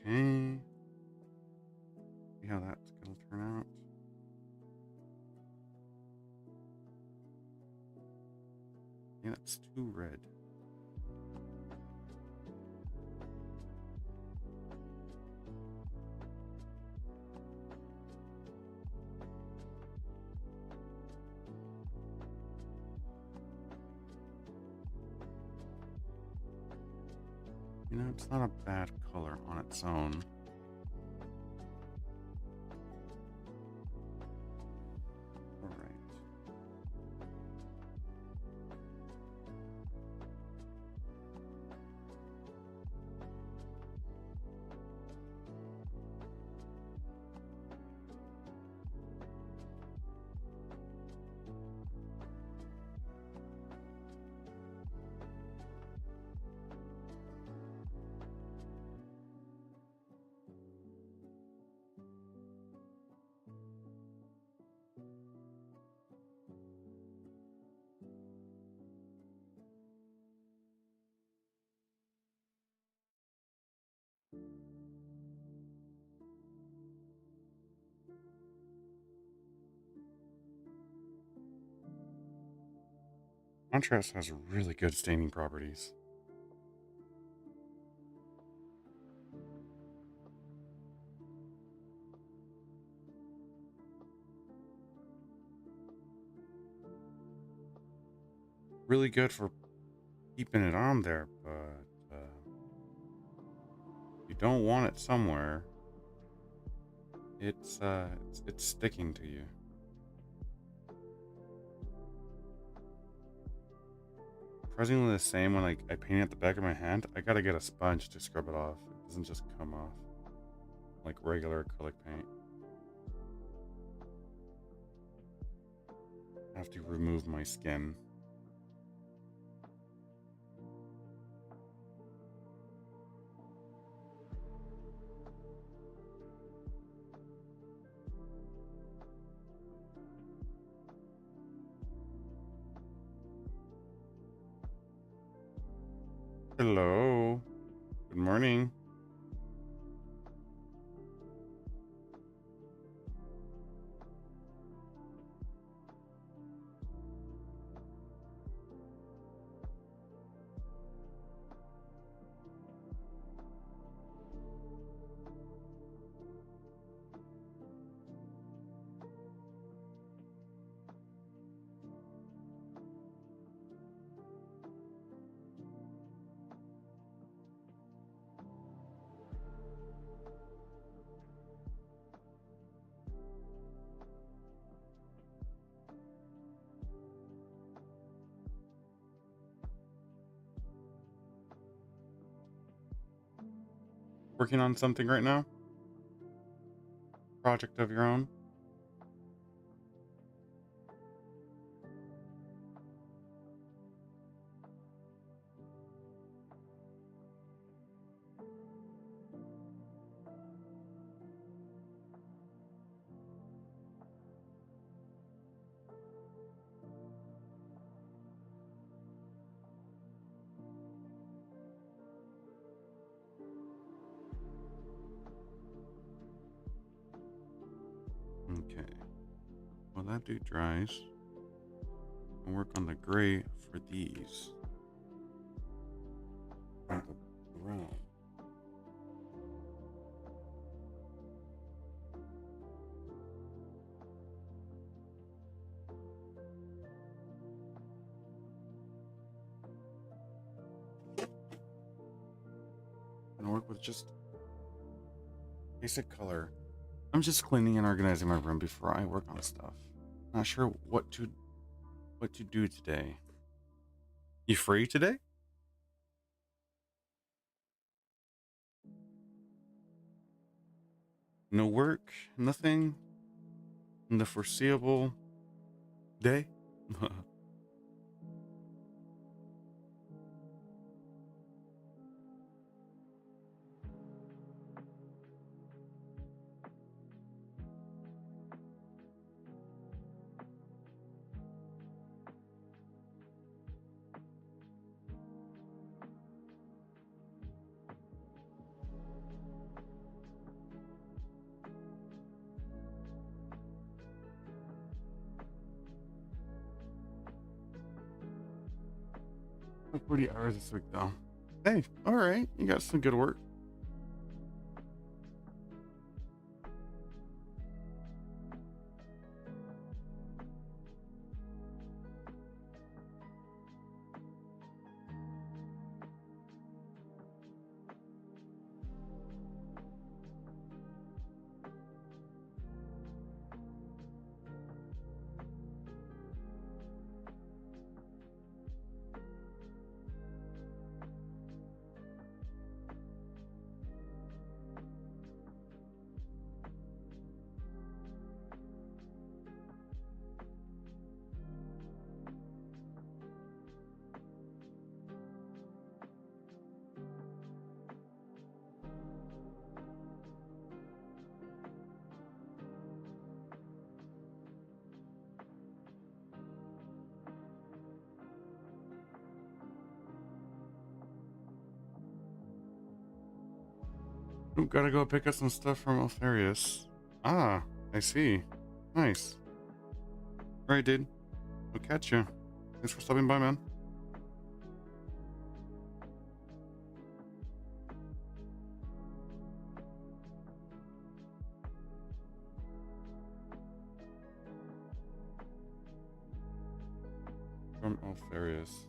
Okay. See how that's gonna turn out. Yeah, that's too red. You know, it's not a bad color on its own. All right. Contrast has really good staining properties. Really good for keeping it on there, but you don't want it somewhere. It's sticking to you. Surprisingly the same when I paint at the back of my hand. I gotta get a sponge to scrub it off. It doesn't just come off like regular acrylic paint. I have to remove my skin. Hello. Good morning. Working on something right now? Project of your own? that dude dries. And work on the gray for these. And the brown. And work with just basic color. I'm just cleaning and organizing my room before I work on stuff. Not sure what to do today. You free today? No work, nothing in the foreseeable day? Like 40 hours this week though. Hey, alright, you got some good work. Ooh, gotta go pick up some stuff from Alfarius. Ah, I see. Nice. Alright, dude. I'll catch you. Thanks for stopping by, man. From Alfarius.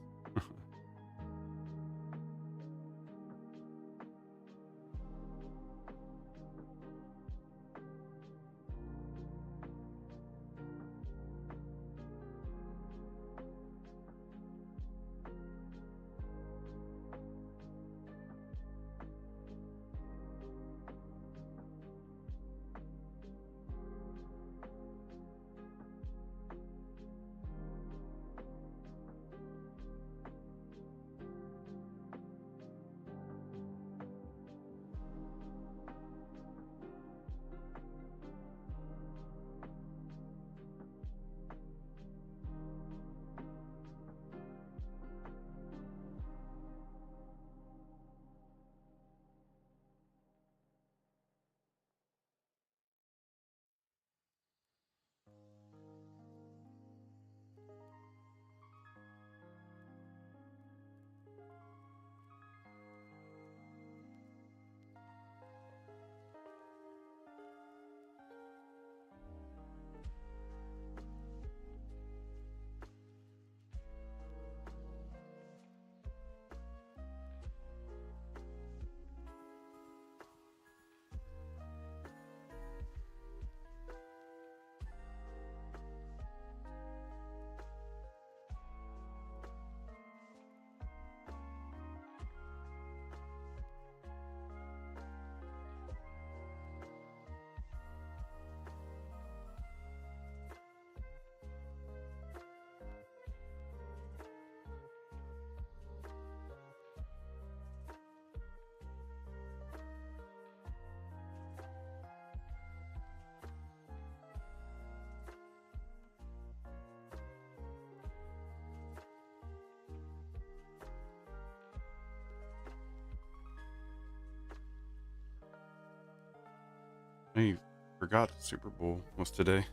I forgot Super Bowl was today.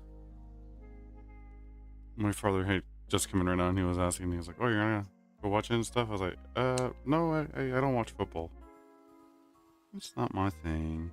My father had just come in right now and he was asking me, he was like, oh, you're gonna go watch it and stuff? I was like, no, I don't watch football. It's not my thing.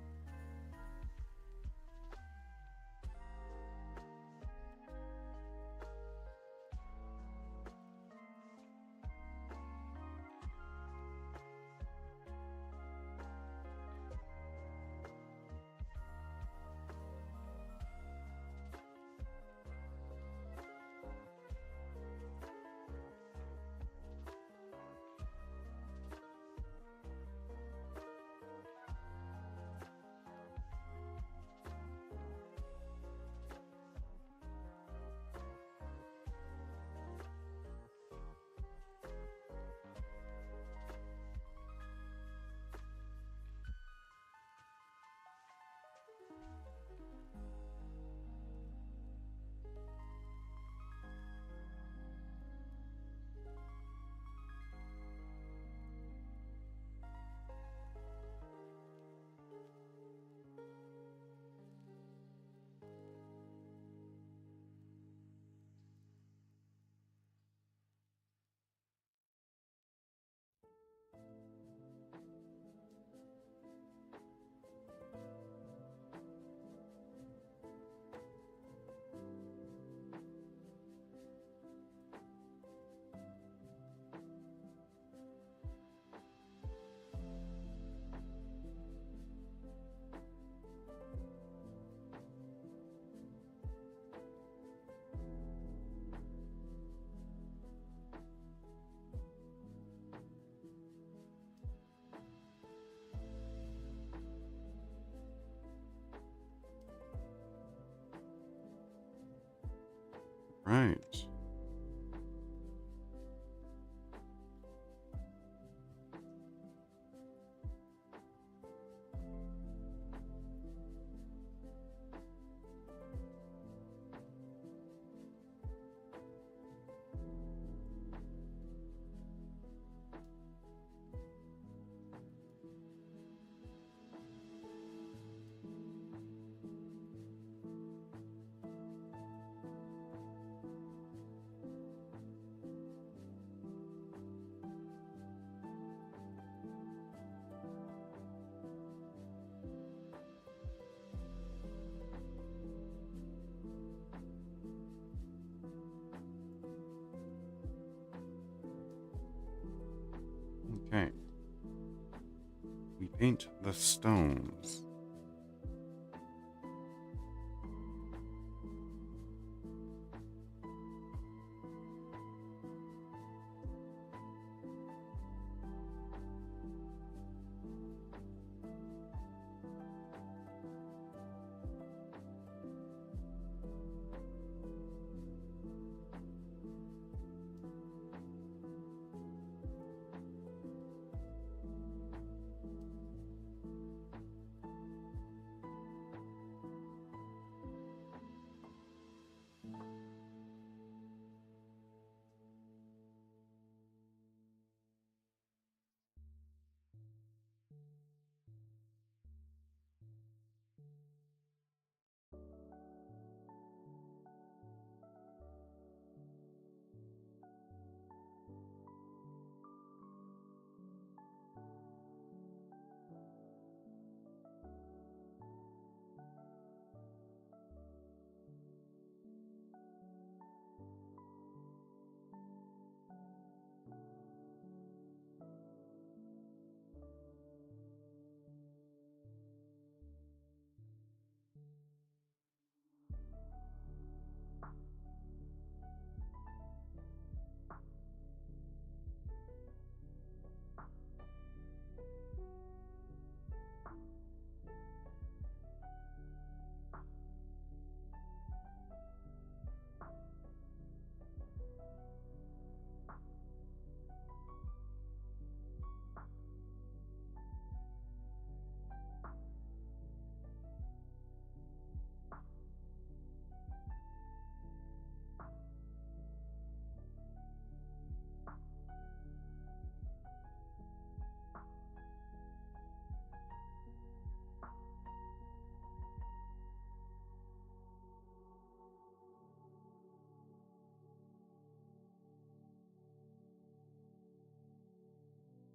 Right. Okay. We paint the stones.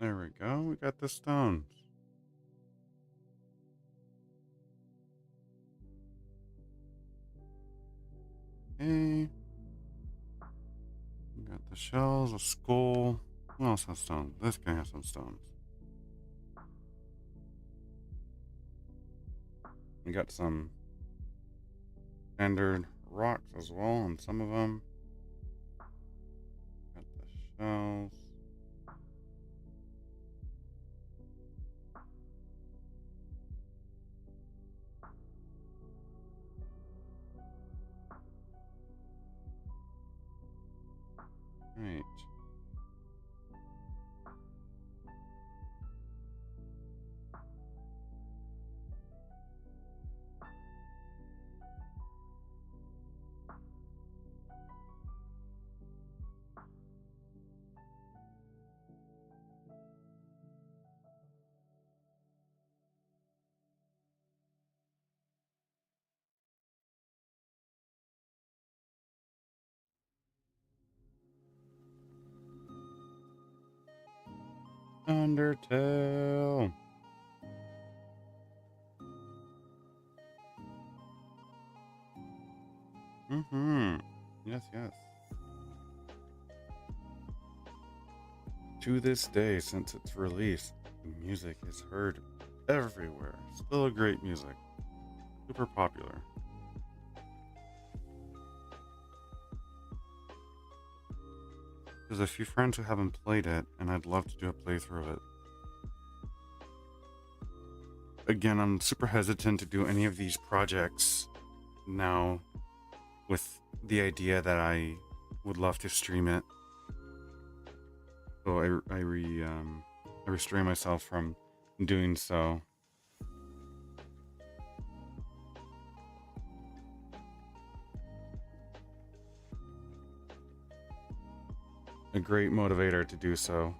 There we go. We got the stones. Okay. We got the shells, a skull. Who else has stones? This guy has some stones. We got some standard rocks as well on some of them. Got the shells. Right. Undertale. Yes, yes. To this day, since its release, the music is heard everywhere. Still a great music. Super popular. There's a few friends who haven't played it, and I'd love to do a playthrough of it. Again, I'm super hesitant to do any of these projects now with the idea that I would love to stream it. So I restrain myself from doing so. A great motivator to do so.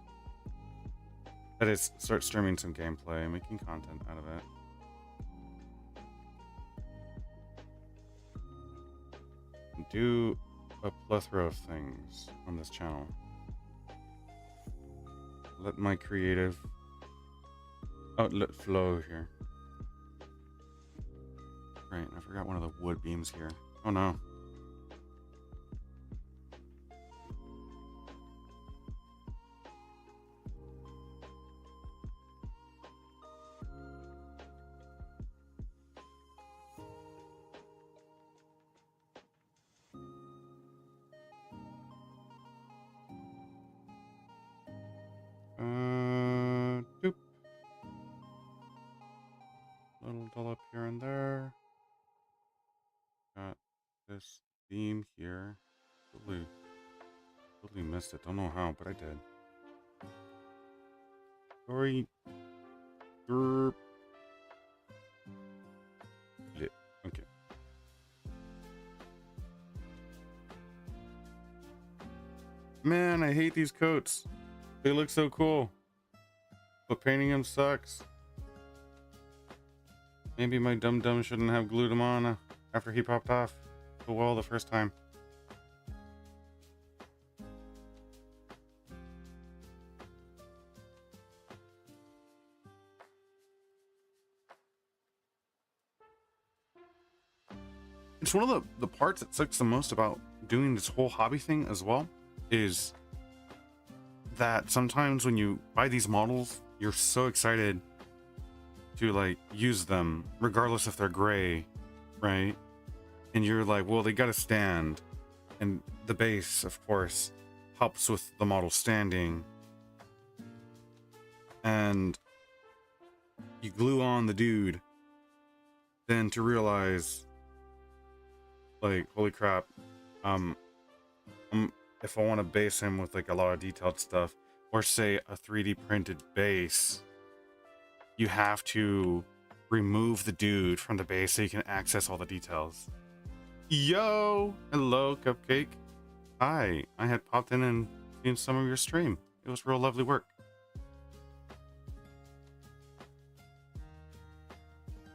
That is, start streaming some gameplay and making content out of it. Do a plethora of things on this channel. Let my creative outlet flow here. Right, I forgot one of the wood beams here. Oh no. Doop. Little dollop here and there. Got this beam here. Totally missed it. Don't know how, but I did. Sorry. Derp. Okay. Man, I hate these coats. They look so cool. But painting them sucks. Maybe my dum-dum shouldn't have glued him on after he popped off the wall the first time. It's one of the parts that sucks the most about doing this whole hobby thing as well, is that sometimes when you buy these models, you're so excited to like use them regardless if they're gray, right? And you're like, well, they gotta stand, and the base of course helps with the model standing, and you glue on the dude, then to realize, like, holy crap, if I want to base him with like a lot of detailed stuff, or say a 3D printed base, you have to remove the dude from the base so you can access all the details. Yo, hello Cupcake. Hi, I had popped in and seen some of your stream. It was real lovely work.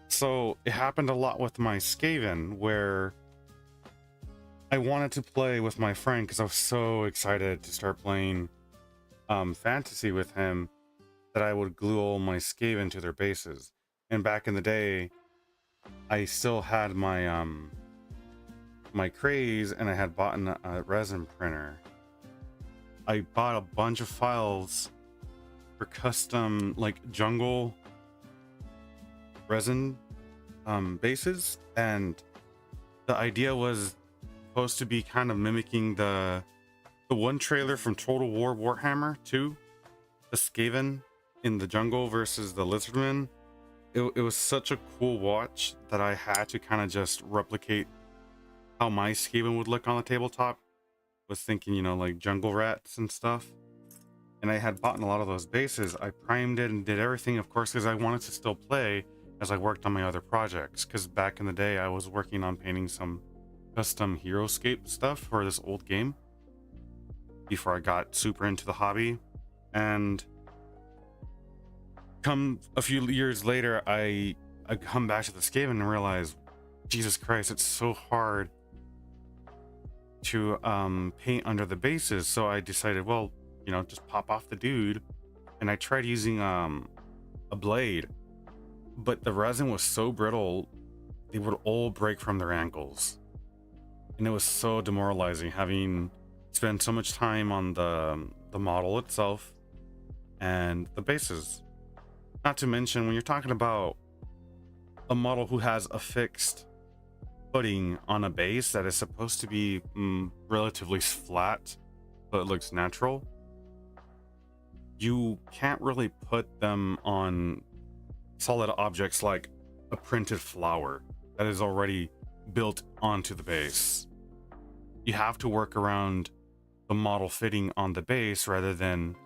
So it happened a lot with my Skaven, where I wanted to play with my friend because I was so excited to start playing fantasy with him, that I would glue all my Skaven to their bases. And back in the day, I still had my craze, and I had bought a resin printer. I bought a bunch of files for custom like jungle resin bases, and the idea was supposed to be kind of mimicking the one trailer from Total War Warhammer 2, the Skaven in the jungle versus the Lizardmen. It was such a cool watch that I had to kind of just replicate how my Skaven would look on the tabletop. Was thinking, you know, like jungle rats and stuff. And I had bought a lot of those bases. I primed it and did everything, of course, because I wanted to still play as I worked on my other projects. Because back in the day, I was working on painting some custom Heroscape stuff for this old game before I got super into the hobby. And come a few years later, I come back to the Skaven and realize, Jesus Christ, it's so hard to paint under the bases. So I decided, well, you know, just pop off the dude. And I tried using a blade, but the resin was so brittle, they would all break from their ankles. And it was so demoralizing having spent so much time on the model itself and the bases. Not to mention, when you're talking about a model who has a fixed footing on a base that is supposed to be relatively flat, but it looks natural, you can't really put them on solid objects like a printed flower that is already built onto the base. You have to work around the model fitting on the base rather than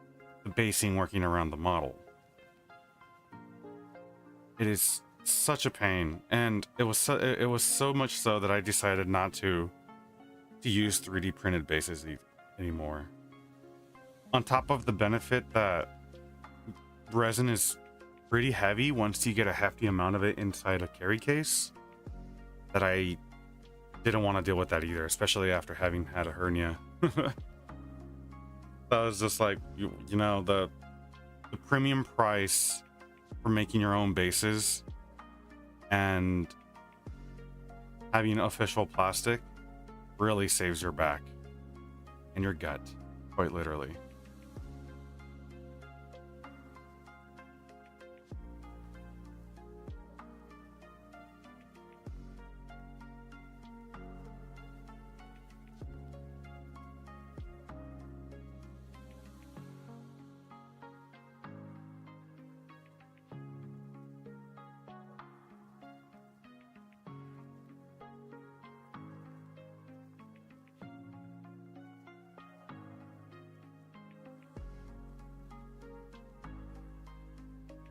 the basing working around the model. It is such a pain, and it was so much so that I decided not to use 3D printed bases anymore. On top of the benefit that resin is pretty heavy once you get a hefty amount of it inside a carry case, that I didn't want to deal with that either, especially after having had a hernia. That was just like, you know, the premium price for making your own bases and having official plastic really saves your back and your gut, quite literally.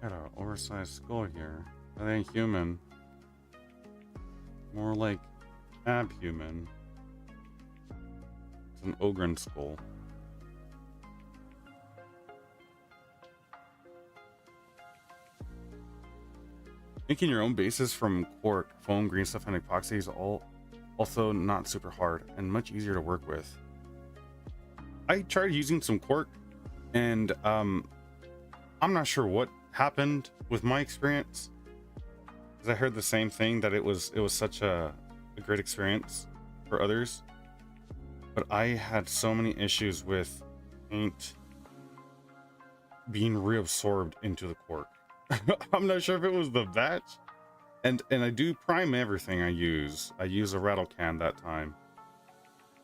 Got an oversized skull here. That ain't human. More like abhuman. It's an ogre skull. Making your own bases from cork, foam, green stuff, and epoxy is also not super hard and much easier to work with. I tried using some cork, and I'm not sure what happened with my experience, because I heard the same thing, that it was such a great experience for others, but I had so many issues with paint being reabsorbed into the cork. I'm not sure if it was the batch, and I do prime everything I use a rattle can that time,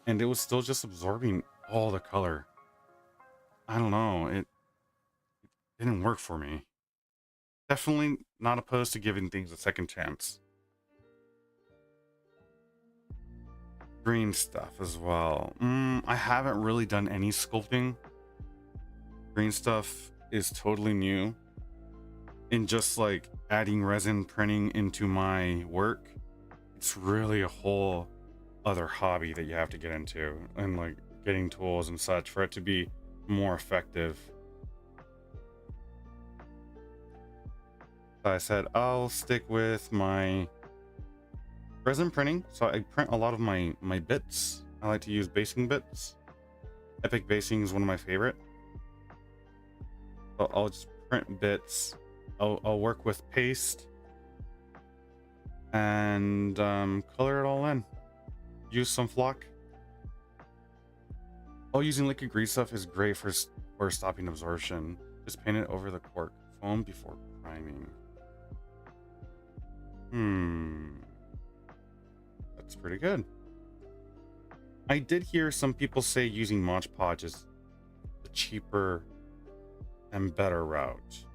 and it was still just absorbing all the color. I don't know, it didn't work for me. Definitely not opposed to giving things a second chance. Green stuff as well. I haven't really done any sculpting. Green stuff is totally new. And just like adding resin printing into my work, it's really a whole other hobby that you have to get into, and like getting tools and such for it to be more effective. I said I'll stick with my resin printing, so I print a lot of my bits. I like to use basing bits. Epic basing is one of my favorite. So I'll just print print bits. I'll work with paste and color it all in. Use some flock. Oh, using liquid grease stuff is great for stopping absorption. Just paint it over the cork foam before priming. That's pretty good. I did hear some people say using Mod Podge is the cheaper and better route.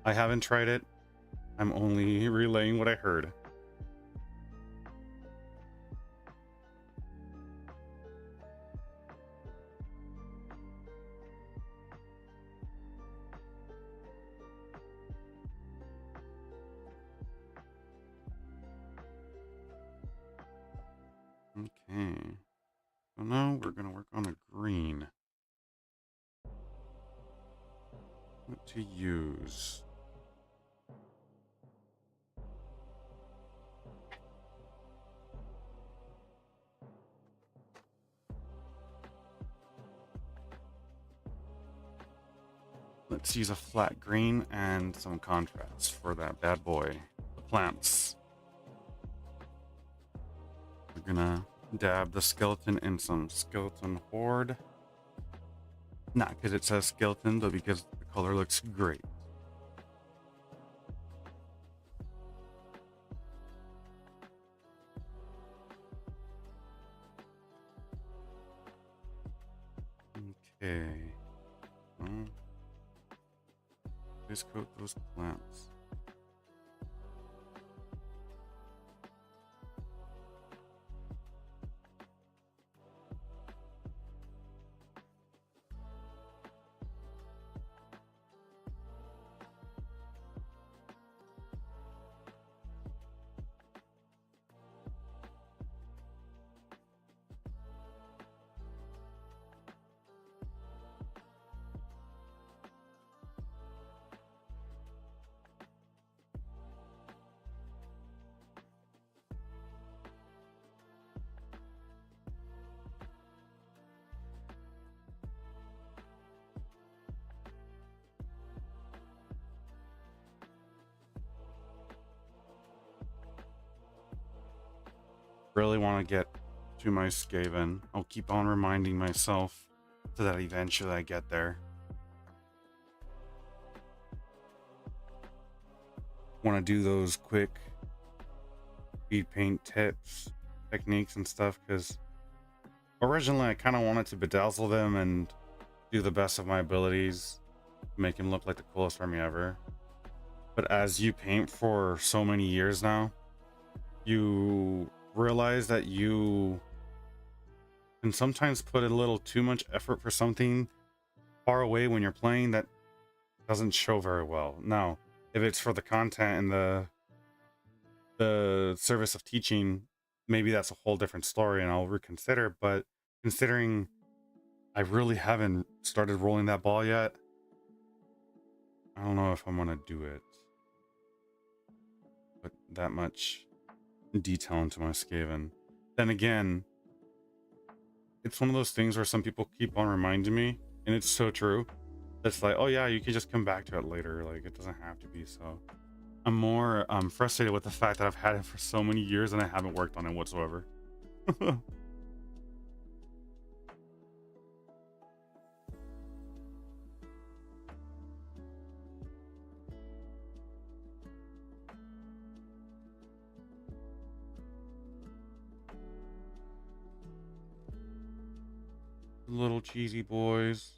I haven't tried it. I'm only relaying what I heard. Okay. So now we're gonna work on a green. What to use? Let's use a flat green and some contrast for that bad boy. The plants. We're gonna dab the skeleton in some skeleton horde. Not because it says skeleton, but because the color looks great. Okay. Just coat those plants. Really want to get to my Skaven. I'll keep on reminding myself so that eventually I get there. Want to do those quick speed paint tips, techniques and stuff, because originally I kind of wanted to bedazzle them and do the best of my abilities, make him look like the coolest army ever. But as you paint for so many years now, you realize that you can sometimes put a little too much effort for something far away when you're playing that doesn't show very well. Now, if it's for the content and the service of teaching, maybe that's a whole different story and I'll reconsider. But considering I really haven't started rolling that ball yet, I don't know if I'm gonna do it. Put that much detail into my Skaven. Then again, it's one of those things where some people keep on reminding me, and it's so true. It's like, oh yeah, you can just come back to it later. Like, it doesn't have to be so. I'm more frustrated with the fact that I've had it for so many years and I haven't worked on it whatsoever. Little cheesy boys.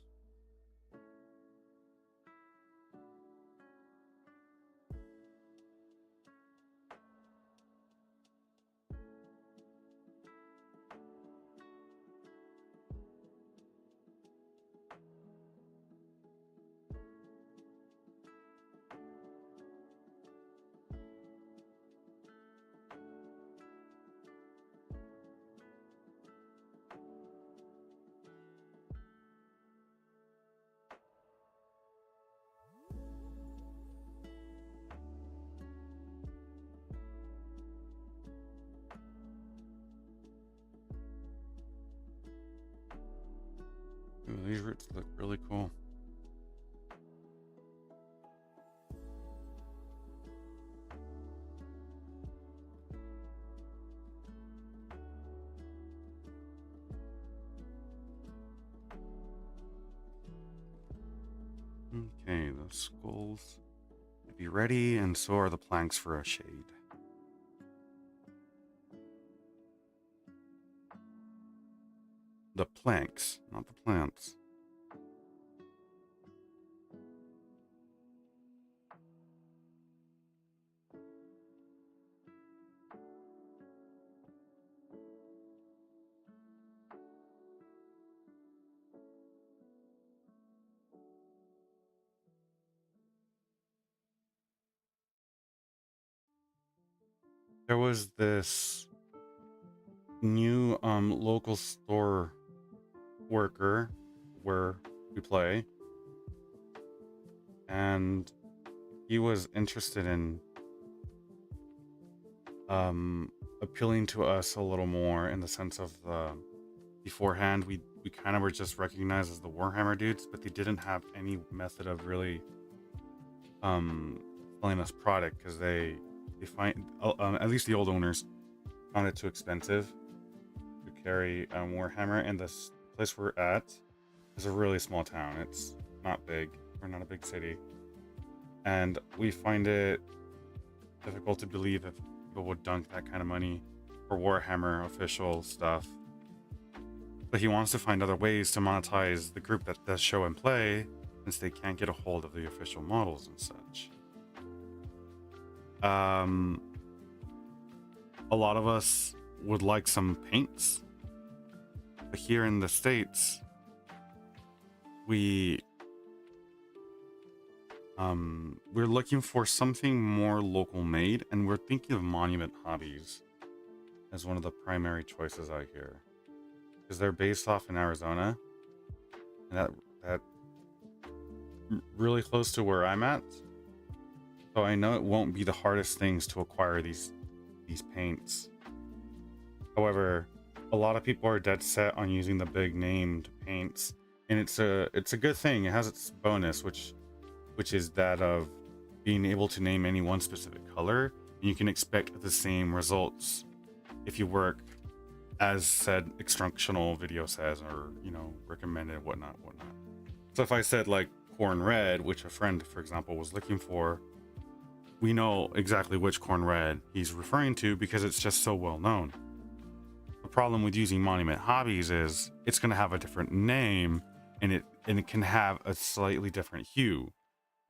Ooh, these roots look really cool. Okay, the skulls be ready, and so are the planks for a shade. The planks, not the plants. There was this new local store worker where we play, and he was interested in appealing to us a little more in the sense of beforehand we kind of were just recognized as the Warhammer dudes, but they didn't have any method of really selling us product because they find at least the old owners found it too expensive to carry Warhammer, and this place we're at is a really small town. It's not big. We're not a big city, and we find it difficult to believe if people would dunk that kind of money for Warhammer official stuff. But he wants to find other ways to monetize the group that does show and play, since they can't get a hold of the official models and such. A lot of us would like some paints, but here in the States, we're looking for something more local made, and we're thinking of Monument Hobbies as one of the primary choices out here, because they're based off in Arizona, and that really close to where I'm at. So I know it won't be the hardest things to acquire these paints. However, a lot of people are dead set on using the big named paints, and it's a good thing. It has its bonus, which is that of being able to name any one specific color, and you can expect the same results if you work as said instructional video says, or recommended, whatnot. So if I said like corn red, which a friend, for example, was looking for, we know exactly which corn red he's referring to because it's just so well known. The problem with using Monument Hobbies is it's going to have a different name, and it can have a slightly different hue.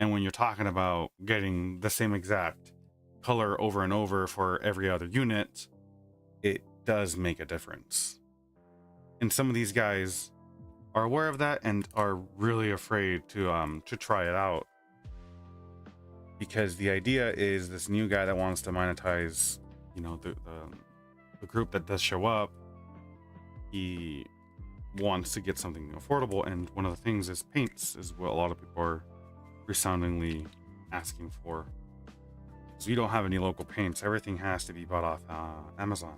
And when you're talking about getting the same exact color over and over for every other unit, it does make a difference. And some of these guys are aware of that and are really afraid to try it out, because the idea is this new guy that wants to monetize, the group that does show up. He wants to get something affordable, and one of the things is paints, is what a lot of people are resoundingly asking for. So you don't have any local paints. Everything has to be bought off Amazon.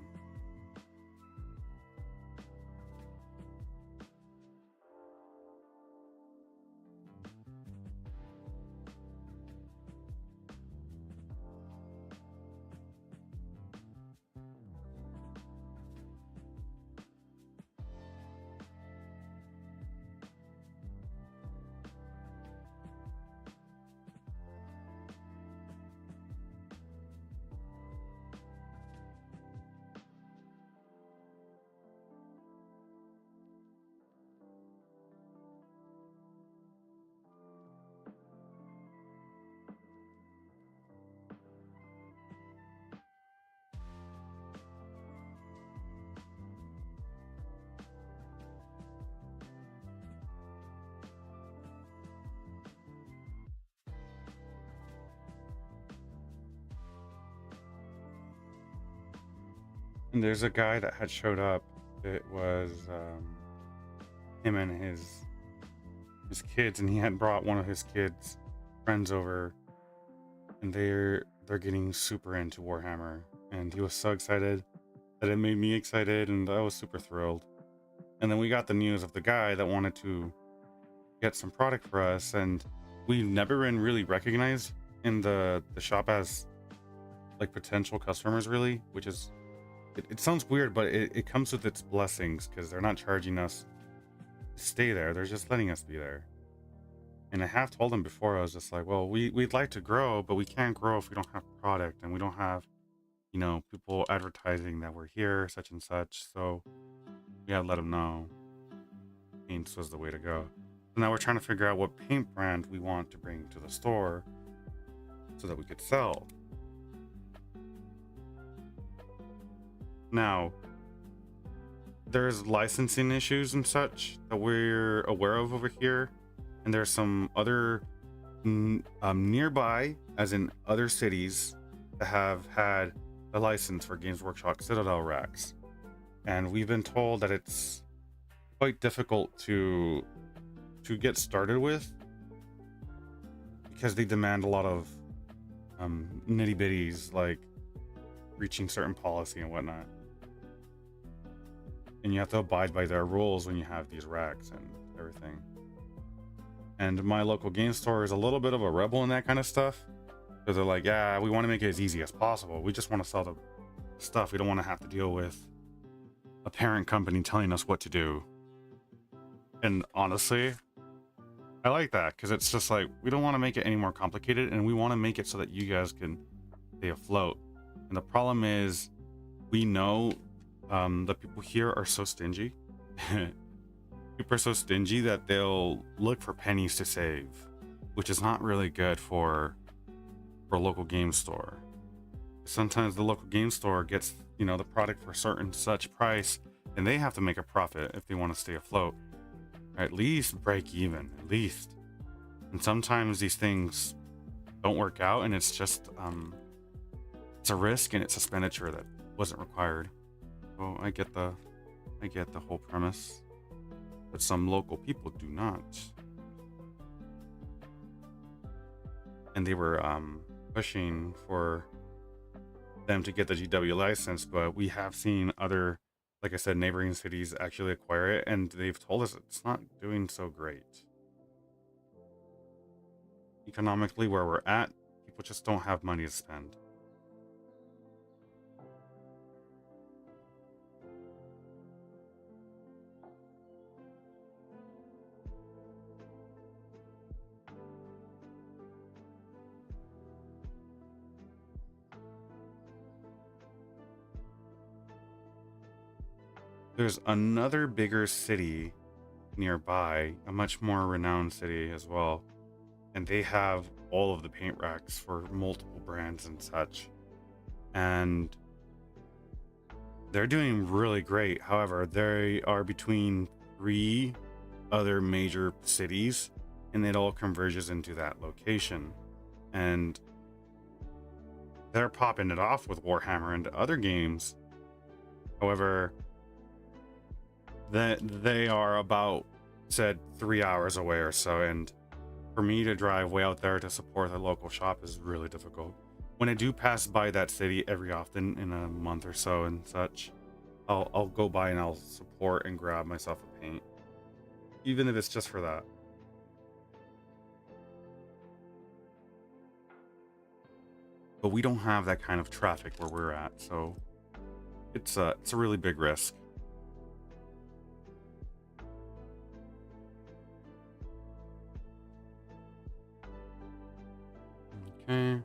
And there's a guy that had showed up. It was him and his kids, and he had brought one of his kids' friends over, and they're getting super into Warhammer, and he was so excited that it made me excited, and I was super thrilled. And then we got the news of the guy that wanted to get some product for us, and we've never been really recognized in the shop as like potential customers, really, which is it sounds weird, but it comes with its blessings, because they're not charging us to stay there, they're just letting us be there. And I have told them before, I was just like, well, we'd like to grow, but we can't grow if we don't have product and we don't have, people advertising that we're here, such and such. So we had to let them know paints was the way to go. So now we're trying to figure out what paint brand we want to bring to the store so that we could sell. Now, there's licensing issues and such that we're aware of over here, and there's some other nearby, as in other cities, that have had a license for Games Workshop Citadel racks, and we've been told that it's quite difficult to get started with because they demand a lot of nitty bitties like reaching certain policy and whatnot, and you have to abide by their rules when you have these racks and everything. And my local game store is a little bit of a rebel in that kind of stuff, because they're like, yeah, we want to make it as easy as possible, we just want to sell the stuff, we don't want to have to deal with a parent company telling us what to do. And honestly, I like that, because it's just like, we don't want to make it any more complicated, and we want to make it so that you guys can stay afloat. And the problem is, we know the people here are so stingy. People are so stingy that they'll look for pennies to save, which is not really good for a local game store. Sometimes the local game store gets, the product for a certain such price, and they have to make a profit if they want to stay afloat, or at least break even, at least. And sometimes these things don't work out, and it's just it's a risk and it's expenditure that wasn't required. So I get the whole premise, but some local people do not. And they were pushing for them to get the GW license, but we have seen other, like I said, neighboring cities actually acquire it, and they've told us it's not doing so great. Economically, where we're at, people just don't have money to spend. There's another bigger city nearby, a much more renowned city as well, and they have all of the paint racks for multiple brands and such, and they're doing really great. However, they are between 3 other major cities, and it all converges into that location, and they're popping it off with Warhammer and other games. However, that they are about, said, 3 hours away or so, and for me to drive way out there to support the local shop is really difficult. When I do pass by that city every often in a month or so and such, I'll go by and I'll support and grab myself a paint, even if it's just for that. But we don't have that kind of traffic where we're at, so it's a really big risk. Okay.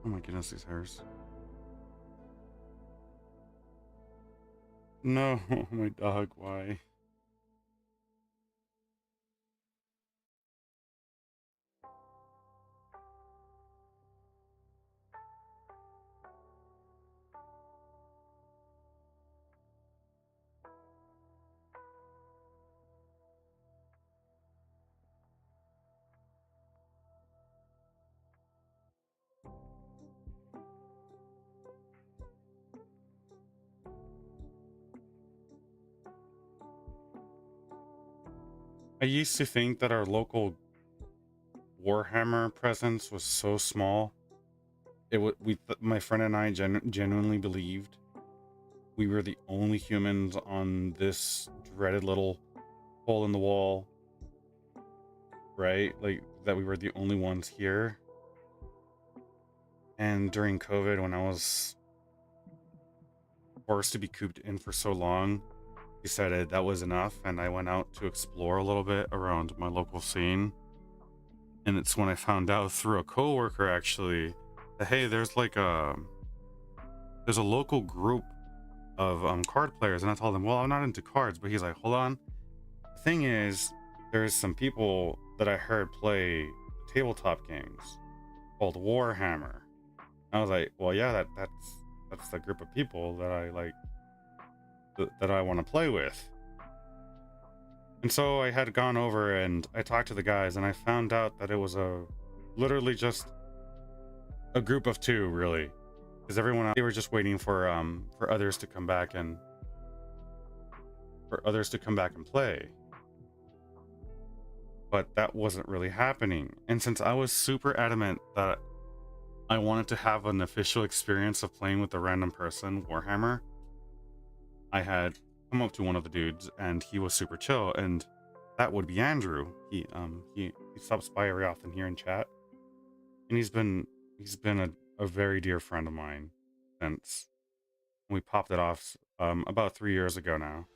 Oh my goodness, these hairs. No, my dog, why? I used to think that our local Warhammer presence was so small. My friend and I genuinely believed we were the only humans on this dreaded little hole in the wall, right? Like that we were the only ones here. And during COVID, when I was forced to be cooped in for so long, decided that was enough, and I went out to explore a little bit around my local scene. And it's when I found out through a coworker actually that hey, there's a local group of card players, and I told him, well, I'm not into cards, but he's like, hold on. The thing is, there's some people that I heard play tabletop games called Warhammer. I was like, well, yeah, that's the group of people that I like, that I want to play with. And so I had gone over and I talked to the guys, and I found out that it was literally just a group of two, really, because everyone else, they were just waiting for others to come back and play. But that wasn't really happening. And since I was super adamant that I wanted to have an official experience of playing with a random person, Warhammer, I had come up to one of the dudes, and he was super chill, and that would be Andrew. He stops by very often here in chat, and he's been a very dear friend of mine since we popped it off about 3 years ago now.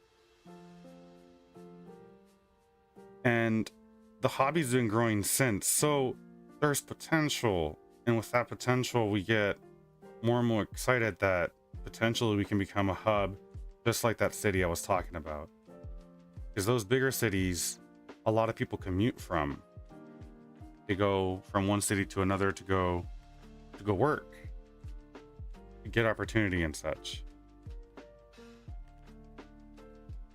And the hobby's been growing since, so there's potential, and with that potential we get more and more excited that potentially we can become a hub just like that city I was talking about, because those bigger cities a lot of people commute from. They go from one city to another to go work, to get opportunity and such.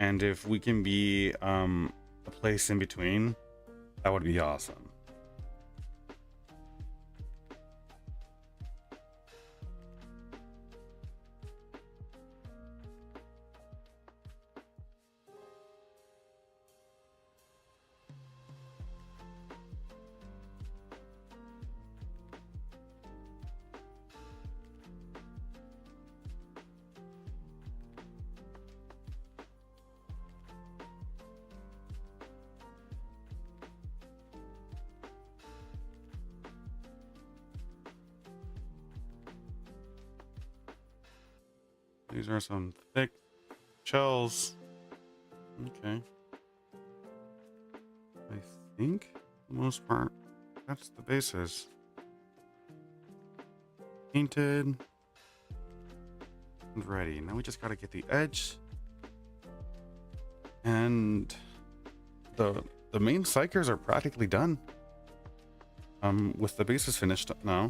And if we can be a place in between, that would be awesome. These are some thick shells. Okay. I think for the most part, that's the basis. Painted and ready. Now we just gotta get the edge. And the main Psykers are practically done. With the bases finished now.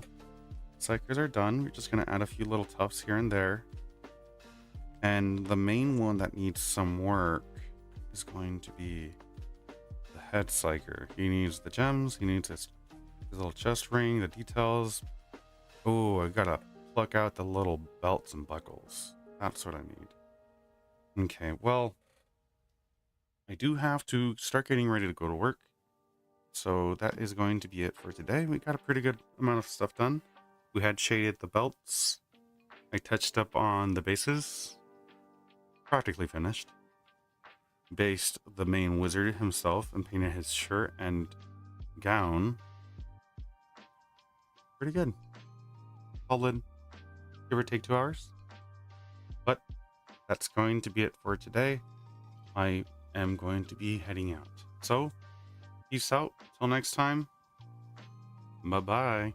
Psykers are done. We're just gonna add a few little tufts here and there. And the main one that needs some work is going to be the head Psyker. He needs the gems, he needs his little chest ring, the details. Oh, I gotta pluck out the little belts and buckles. That's what I need. Okay, well, I do have to start getting ready to go to work. So that is going to be it for today. We got a pretty good amount of stuff done. We had shaded the belts. I touched up on the bases. Practically finished. Based the main wizard himself and painted his shirt and gown. Pretty good. Solid, give or take 2 hours. But that's going to be it for today. I am going to be heading out. So, peace out. Till next time. Bye-bye.